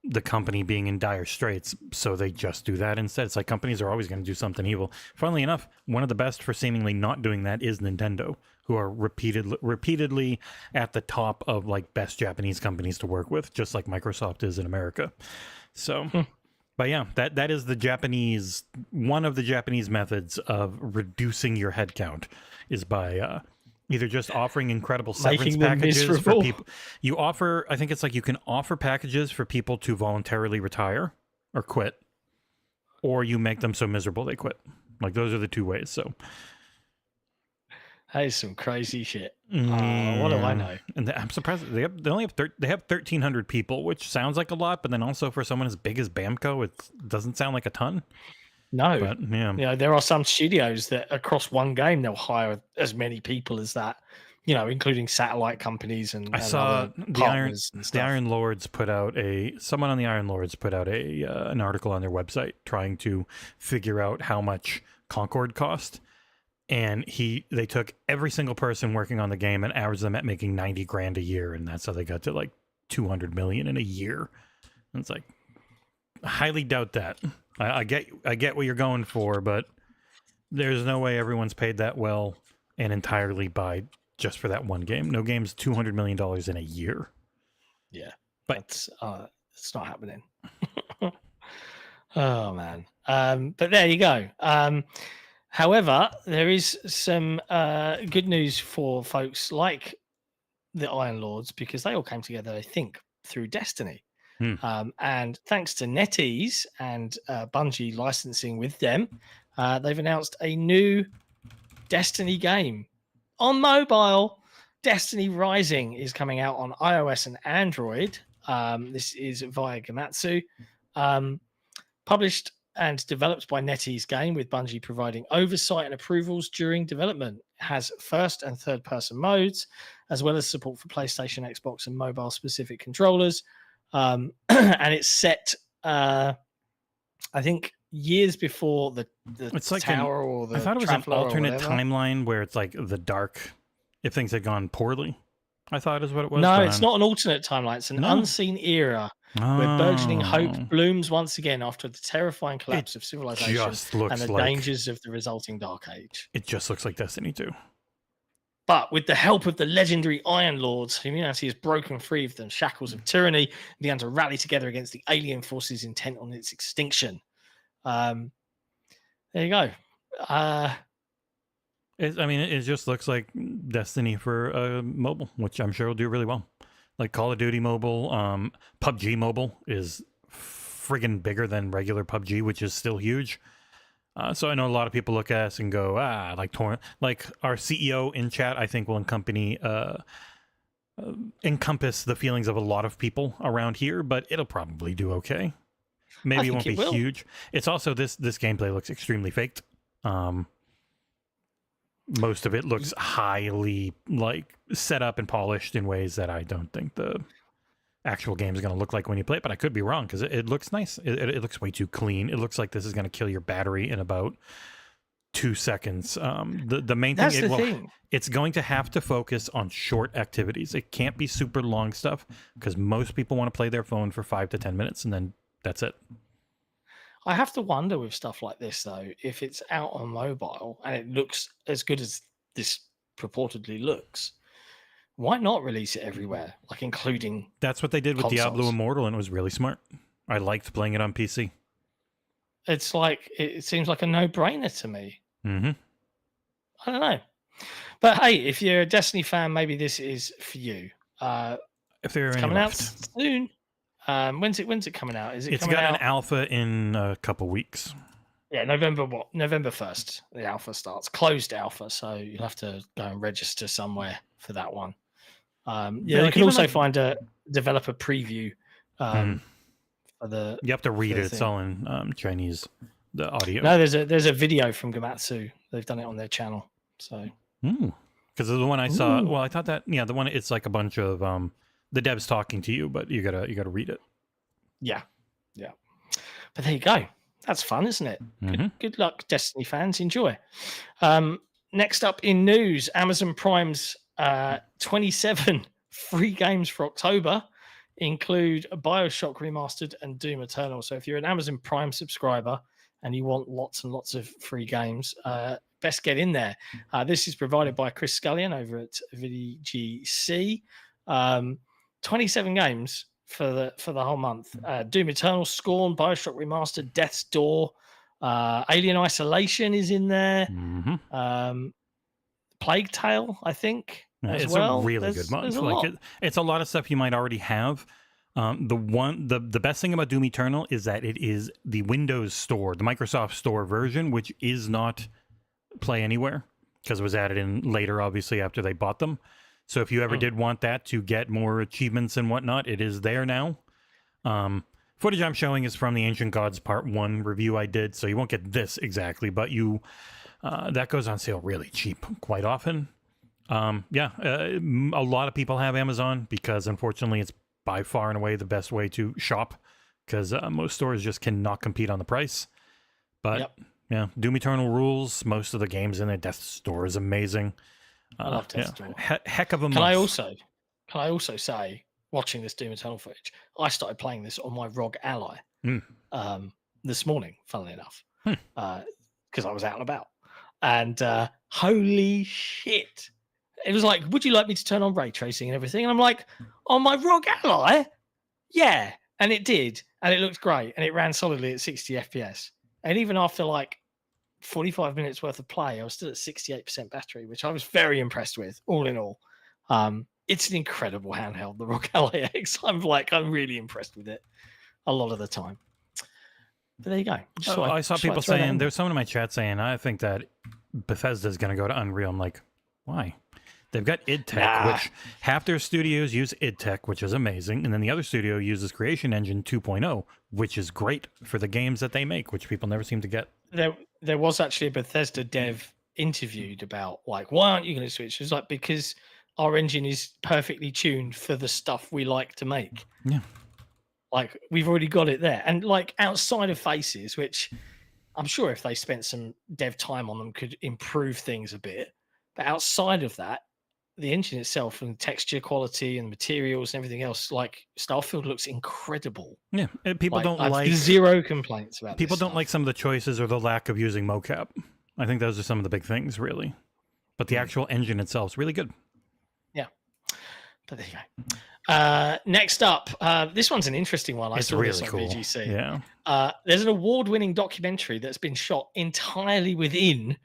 the company being in dire straits, so they just do that instead. It's like companies are always going to do something evil. Funnily enough, one of the best for seemingly not doing that is Nintendo, who are repeatedly at the top of like best Japanese companies to work with, just like Microsoft is in America. So, but yeah, that is one of the Japanese methods of reducing your headcount is by either just offering incredible severance packages for people. You offer, I think it's like you can offer packages for people to voluntarily retire or quit, or you make them so miserable they quit. Like those are the two ways. So that is some crazy shit. What do I know? And I'm surprised they only have 1,300 people, which sounds like a lot, but then also for someone as big as Bamco, it doesn't sound like a ton. No, but yeah, there are some studios that across one game they'll hire as many people as that, including satellite companies and I saw the Iron Lords put out someone on the Iron Lords put out an article on their website trying to figure out how much Concord cost, and they took every single person working on the game and averaged them at making $90,000 a year, and that's how they got to like 200 million in a year. And it's like, I highly doubt that. I get what you're going for, but there's no way everyone's paid that well and entirely just for that one game. No game's $200 million in a year. Yeah, but it's not happening. Oh man. But there you go. However, there is some good news for folks like the Iron Lords, because they all came together, I think, through Destiny. And thanks to NetEase and Bungie licensing with them, they've announced a new Destiny game on mobile. Destiny Rising is coming out on iOS and Android. This is via Gamatsu. Published and developed by NetEase Game, with Bungie providing oversight and approvals during development. It has first and third person modes, as well as support for PlayStation, Xbox, and mobile specific controllers. And it's set, I think, years before the it's like tower or the. I thought it was an alternate timeline where it's like the dark, if things had gone poorly. I thought is what it was. No, it's not an alternate timeline. It's an unseen era where burgeoning hope blooms once again after the terrifying collapse of civilization and the dangers of the resulting Dark Age. It just looks like Destiny 2. But with the help of the legendary Iron Lords, humanity has broken free of the shackles of tyranny and began to rally together against the alien forces intent on its extinction. There you go. It just looks like Destiny for mobile, which I'm sure will do really well. Like Call of Duty Mobile, PUBG Mobile is friggin' bigger than regular PUBG, which is still huge. So I know a lot of people look at us and go, like torrent. Like our CEO in chat, I think will encompass the feelings of a lot of people around here, but it'll probably do okay. Maybe it won't be huge. It's also this gameplay looks extremely faked. Most of it looks highly like set up and polished in ways that I don't think the actual game is going to look like when you play it, but I could be wrong because it looks nice. It looks way too clean. It looks like this is going to kill your battery in about 2 seconds. The main thing, it's going to have to focus on short activities. It can't be super long stuff because most people want to play their phone for 5 to 10 minutes and then that's it. I have to wonder with stuff like this, though, if it's out on mobile and it looks as good as this purportedly looks, why not release it everywhere, like including That's what they did with consoles? Diablo Immortal, and it was really smart. I liked playing it on PC. It's like, it seems like a no-brainer to me. Mm-hmm. I don't know. But hey, if you're a Destiny fan, maybe this is for you. If they're It's coming out soon. When's it coming out? Is it It's coming got out? an alpha in a couple weeks. Yeah, November 1st, the alpha starts. Closed alpha, so you'll have to go and register somewhere for that one. You can also find a developer preview for the. You have to read the it. It's thing. all in Chinese. The audio. No, there's a video from Gamatsu. They've done it on their channel. So. Because the one I saw, well, I thought that the one it's like a bunch of the devs talking to you, but you gotta read it. Yeah. But there you go. That's fun, isn't it? Good luck, Destiny fans. Enjoy. Next up in news, Amazon Prime's 27 free games for October include BioShock Remastered and Doom Eternal. So if you're an Amazon Prime subscriber and you want lots and lots of free games, best get in there. This is provided by Chris Scullion over at VGC. 27 games for the whole month. Doom Eternal, Scorn, BioShock Remastered, Death's Door, Alien Isolation is in there. Plague Tale, I think. It's well. a really good month. It's a lot of stuff you might already have. The best thing about Doom Eternal is that it is the Windows Store, the Microsoft Store version, which is not Play Anywhere because it was added in later, obviously after they bought them. So if you ever did want that to get more achievements and whatnot, it is there now. Footage I'm showing is from the Ancient Gods Part 1 review I did, so you won't get this exactly, but that goes on sale really cheap quite often. A lot of people have Amazon because unfortunately it's by far and away the best way to shop because most stores just cannot compete on the price. But yeah, Doom Eternal rules. Most of the games in there. Death's Store is amazing. I love Death's Door. Heck of a month. Can I also say, watching this Doom Eternal footage, I started playing this on my ROG Ally this morning, funnily enough, because I was out and about. And holy shit. It was like, would you like me to turn on ray tracing and everything? And I'm like, on my ROG Ally? Yeah. And it did. And it looked great. And it ran solidly at 60 FPS. And even after like 45 minutes worth of play, I was still at 68% battery, which I was very impressed with, all in all. It's an incredible handheld, the ROG Ally X. I'm really impressed with it a lot of the time. But there you go. I saw people saying, there's someone in my chat saying, I think that Bethesda's going to go to Unreal. I'm like, why? They've got id Tech, which half their studios use id Tech, which is amazing. And then the other studio uses Creation Engine 2.0, which is great for the games that they make, which people never seem to get. There was actually a Bethesda dev interviewed about, like, why aren't you going to switch? It's like, because our engine is perfectly tuned for the stuff we like to make. Yeah. Like, we've already got it there. And, like, outside of Faces, which I'm sure if they spent some dev time on them could improve things a bit. But outside of that, the engine itself and texture quality and materials and everything else, like Starfield looks incredible. Yeah, people don't like zero complaints about. People don't like some of the choices or the lack of using mocap. I think those are some of the big things, really. But the actual engine itself is really good. Yeah, but there you go. Next up, this one's an interesting one. I saw really this on cool. VGC. Yeah, there's an award-winning documentary that's been shot entirely within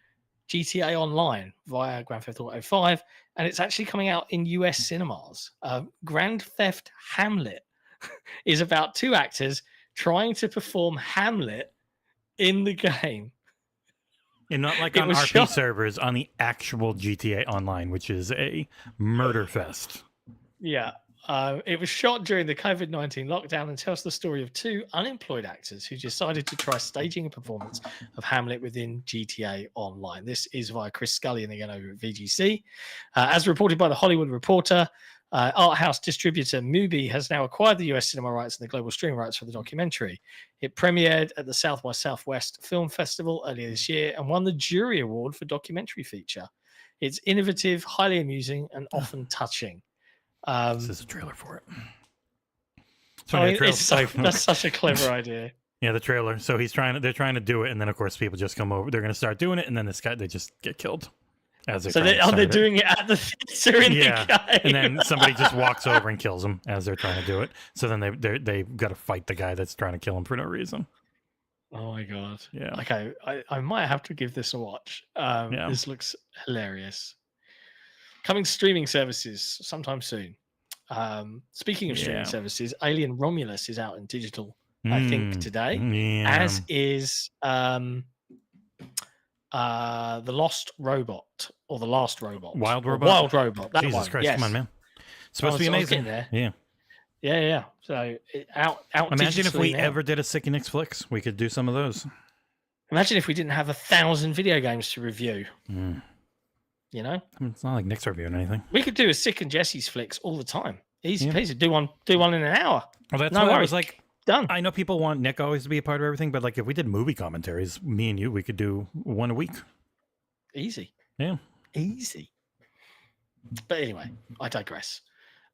GTA Online via Grand Theft Auto 5, and it's actually coming out in US cinemas. Grand Theft Hamlet is about two actors trying to perform Hamlet in the game. And not like It on was RP shot- servers, on the actual GTA Online, which is a murder fest. Yeah. It was shot during the COVID-19 lockdown and tells the story of two unemployed actors who decided to try staging a performance of Hamlet within GTA Online. This is via Chris Scullion again over at VGC. As reported by the Hollywood Reporter, art house distributor Mubi has now acquired the US cinema rights and the global streaming rights for the documentary. It premiered at the South by Southwest Film Festival earlier this year and won the Jury Award for documentary feature. It's innovative, highly amusing, and often touching. This is a trailer for it. Sorry, That's such a clever idea. Yeah, the trailer. So they're trying to do it, and then of course people just come over. They're going to start doing it, and then they just get killed. They're doing it at the theater in the game. And then somebody just walks over and kills them as they're trying to do it. So then they've got to fight the guy that's trying to kill him for no reason. Oh my god. Yeah. Okay, I might have to give this a watch. This looks hilarious. Coming streaming services sometime soon. Speaking of streaming services, Alien Romulus is out in digital, I think, today. Yeah. As is The Lost Robot or The Last Robot. Wild Robot? Wild Robot. That Jesus one. Christ, yes. come on, man. It's supposed to be amazing. There. Yeah. Yeah. So out. Imagine if we now. ever did a Sick and Nicks Flicks. We could do some of those. Imagine if we didn't have 1,000 video games to review. You know? I mean, it's not like Nick's reviewing anything. We could do a Sick and Jesse's Flicks all the time. Easy peasy. Do one in an hour. Well, that's no why worries. I was like, done. I know people want Nick always to be a part of everything, but like if we did movie commentaries, me and you, we could do one a week. Easy. Yeah. Easy. But anyway, I digress.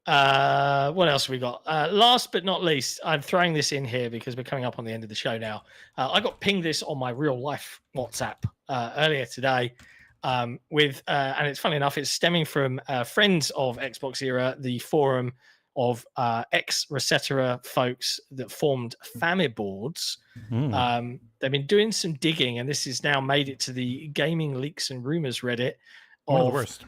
What else have we got? Last but not least, I'm throwing this in here because we're coming up on the end of the show now. I got pinged this on my real life WhatsApp earlier today. And it's funny enough, it's stemming from friends of Xbox Era, the forum of ex-Resetera folks that formed Famiboards. They've been doing some digging, and this has now made it to the Gaming Leaks and Rumors Reddit. One of the worst.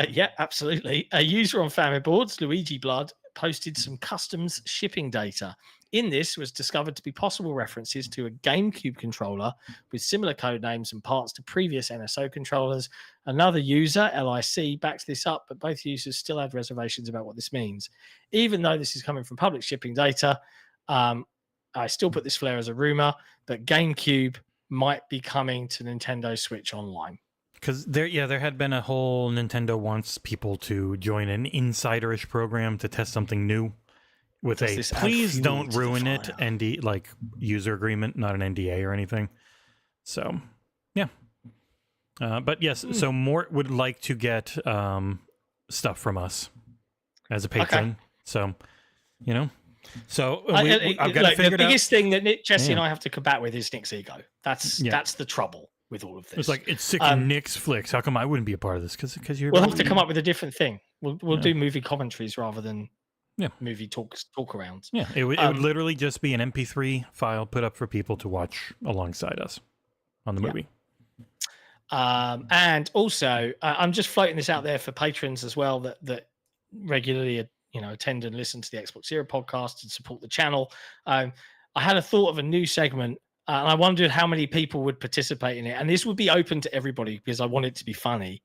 Yeah, absolutely. A user on Famiboards, Luigi Blood, posted some customs shipping data. In this was discovered to be possible references to a GameCube controller with similar code names and parts to previous NSO controllers. Another user, LIC, backs this up, but both users still had reservations about what this means. Even though this is coming from public shipping data, I still put this flare as a rumor, but GameCube might be coming to Nintendo Switch Online. Because there had been a whole Nintendo wants people to join an insiderish program to test something new. With a please don't ruin it user agreement, not an NDA or anything. So, yeah. But yes, so Mort would like to get stuff from us as a patron. Okay. So, so I've got to figure it out. The biggest thing that Nick, Jesse, and I have to combat with is Nick's ego. That's the trouble with all of this. It's like it's Sick and Nick's Flicks. How come I wouldn't be a part of this? Because you're. We'll have to come up with a different thing. We'll do movie commentaries rather than. Yeah, movie talk arounds. Yeah, it would literally just be an MP3 file put up for people to watch alongside us on the movie. And also, I'm just floating this out there for patrons as well that regularly attend and listen to the Xbox Era podcast and support the channel. I had a thought of a new segment, and I wondered how many people would participate in it. And this would be open to everybody because I want it to be funny.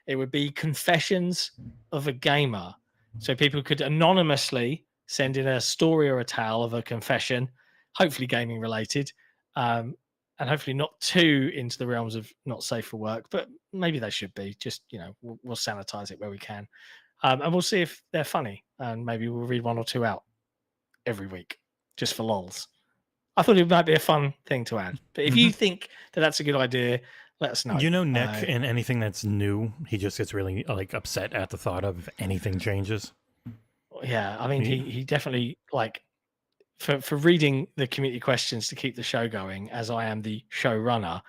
It would be Confessions of a Gamer. So people could anonymously send in a story or a tale of a confession, hopefully gaming related, and hopefully not too into the realms of not safe for work, but maybe they should be. Just, we'll sanitize it where we can. And we'll see if they're funny. And maybe we'll read one or two out every week, just for lols. I thought it might be a fun thing to add. But if you think that that's a good idea, let us know. Nick, in anything that's new, he just gets really upset at the thought of anything changes. Yeah, I mean, he definitely for reading the community questions to keep the show going. As I am the showrunner,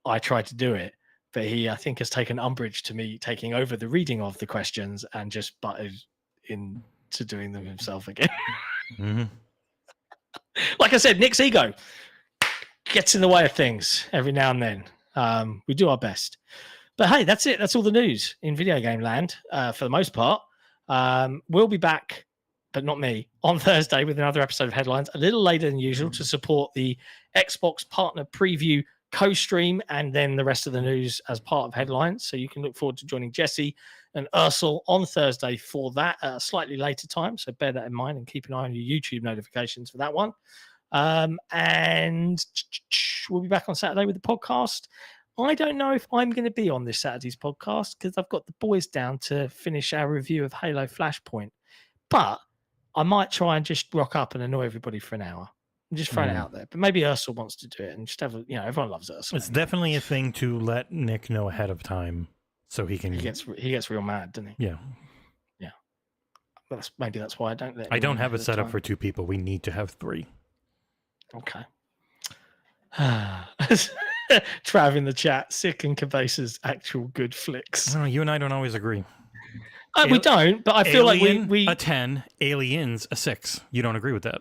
I try to do it, but he, I think, has taken umbrage to me taking over the reading of the questions and just butted into doing them himself again. Like I said, Nick's ego gets in the way of things every now and then. We do our best. But hey, that's it. That's all the news in video game land for the most part. We'll be back, but not me, on Thursday with another episode of Headlines, a little later than usual to support the Xbox Partner Preview co-stream and then the rest of the news as part of Headlines. So you can look forward to joining Jesse and Ursel on Thursday for that at a slightly later time. So bear that in mind and keep an eye on your YouTube notifications for that one. And we'll be back on Saturday with the podcast. I don't know if I'm going to be on this Saturday's podcast because I've got the boys down to finish our review of Halo Flashpoint. But I might try and just rock up and annoy everybody for an hour. I'm just throwing it out there. But maybe Ursel wants to do it and just have a, everyone loves Ursel. It's definitely a thing to let Nick know ahead of time so he can. He gets real mad, doesn't he? Yeah. Yeah. But maybe that's why I don't let. I don't have it set up for 2 people. We need to have 3. Okay. Trav in the chat, sick and Cabase's actual good flicks. I don't know, you and I don't always agree. We don't, but I feel Alien, like we a 10, Aliens a 6. You don't agree with that?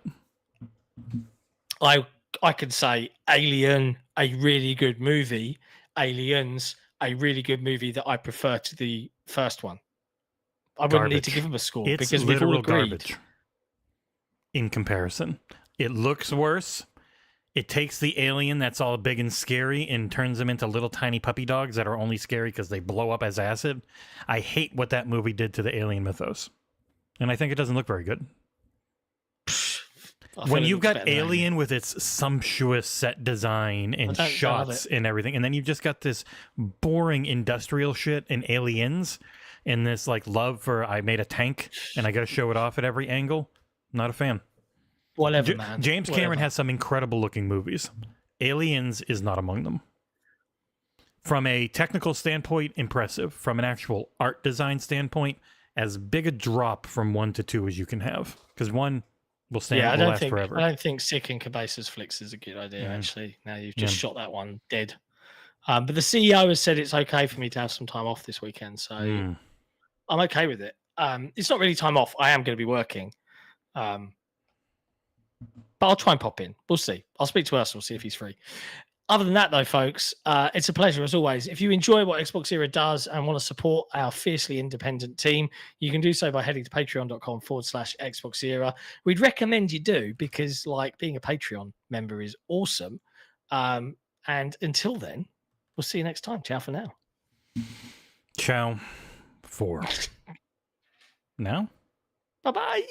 I could say Alien, a really good movie. Aliens, a really good movie that I prefer to the first one. I wouldn't need to give them a score it's because we've all literal agreed. garbage in comparison. It looks worse. It takes the alien that's all big and scary and turns them into little tiny puppy dogs that are only scary because they blow up as acid. I hate what that movie did to the alien mythos. And I think it doesn't look very good. When you've got Alien with its sumptuous set design and shots and everything, and then you've just got this boring industrial shit in Aliens and this like love for I made a tank and I got to show it off at every angle, not a fan. Whatever, man. James Cameron has some incredible looking movies. Aliens is not among them. From a technical standpoint, impressive. From an actual art design standpoint, as big a drop from 1 to 2 as you can have. Because 1 will last forever. I don't think sick and Cabase's flicks is a good idea, actually. Now you've just shot that one dead. But the CEO has said it's okay for me to have some time off this weekend. So I'm okay with it. It's not really time off. I am going to be working. But I'll try and pop in. We'll see. I'll speak to Ursel, see if he's free. Other than that, though, folks, it's a pleasure as always. If you enjoy what Xbox Era does and want to support our fiercely independent team, you can do so by heading to patreon.com/Xbox Era. We'd recommend you do because, like, being a Patreon member is awesome. And until then, we'll see you next time. Ciao for now. Ciao for now. Bye-bye.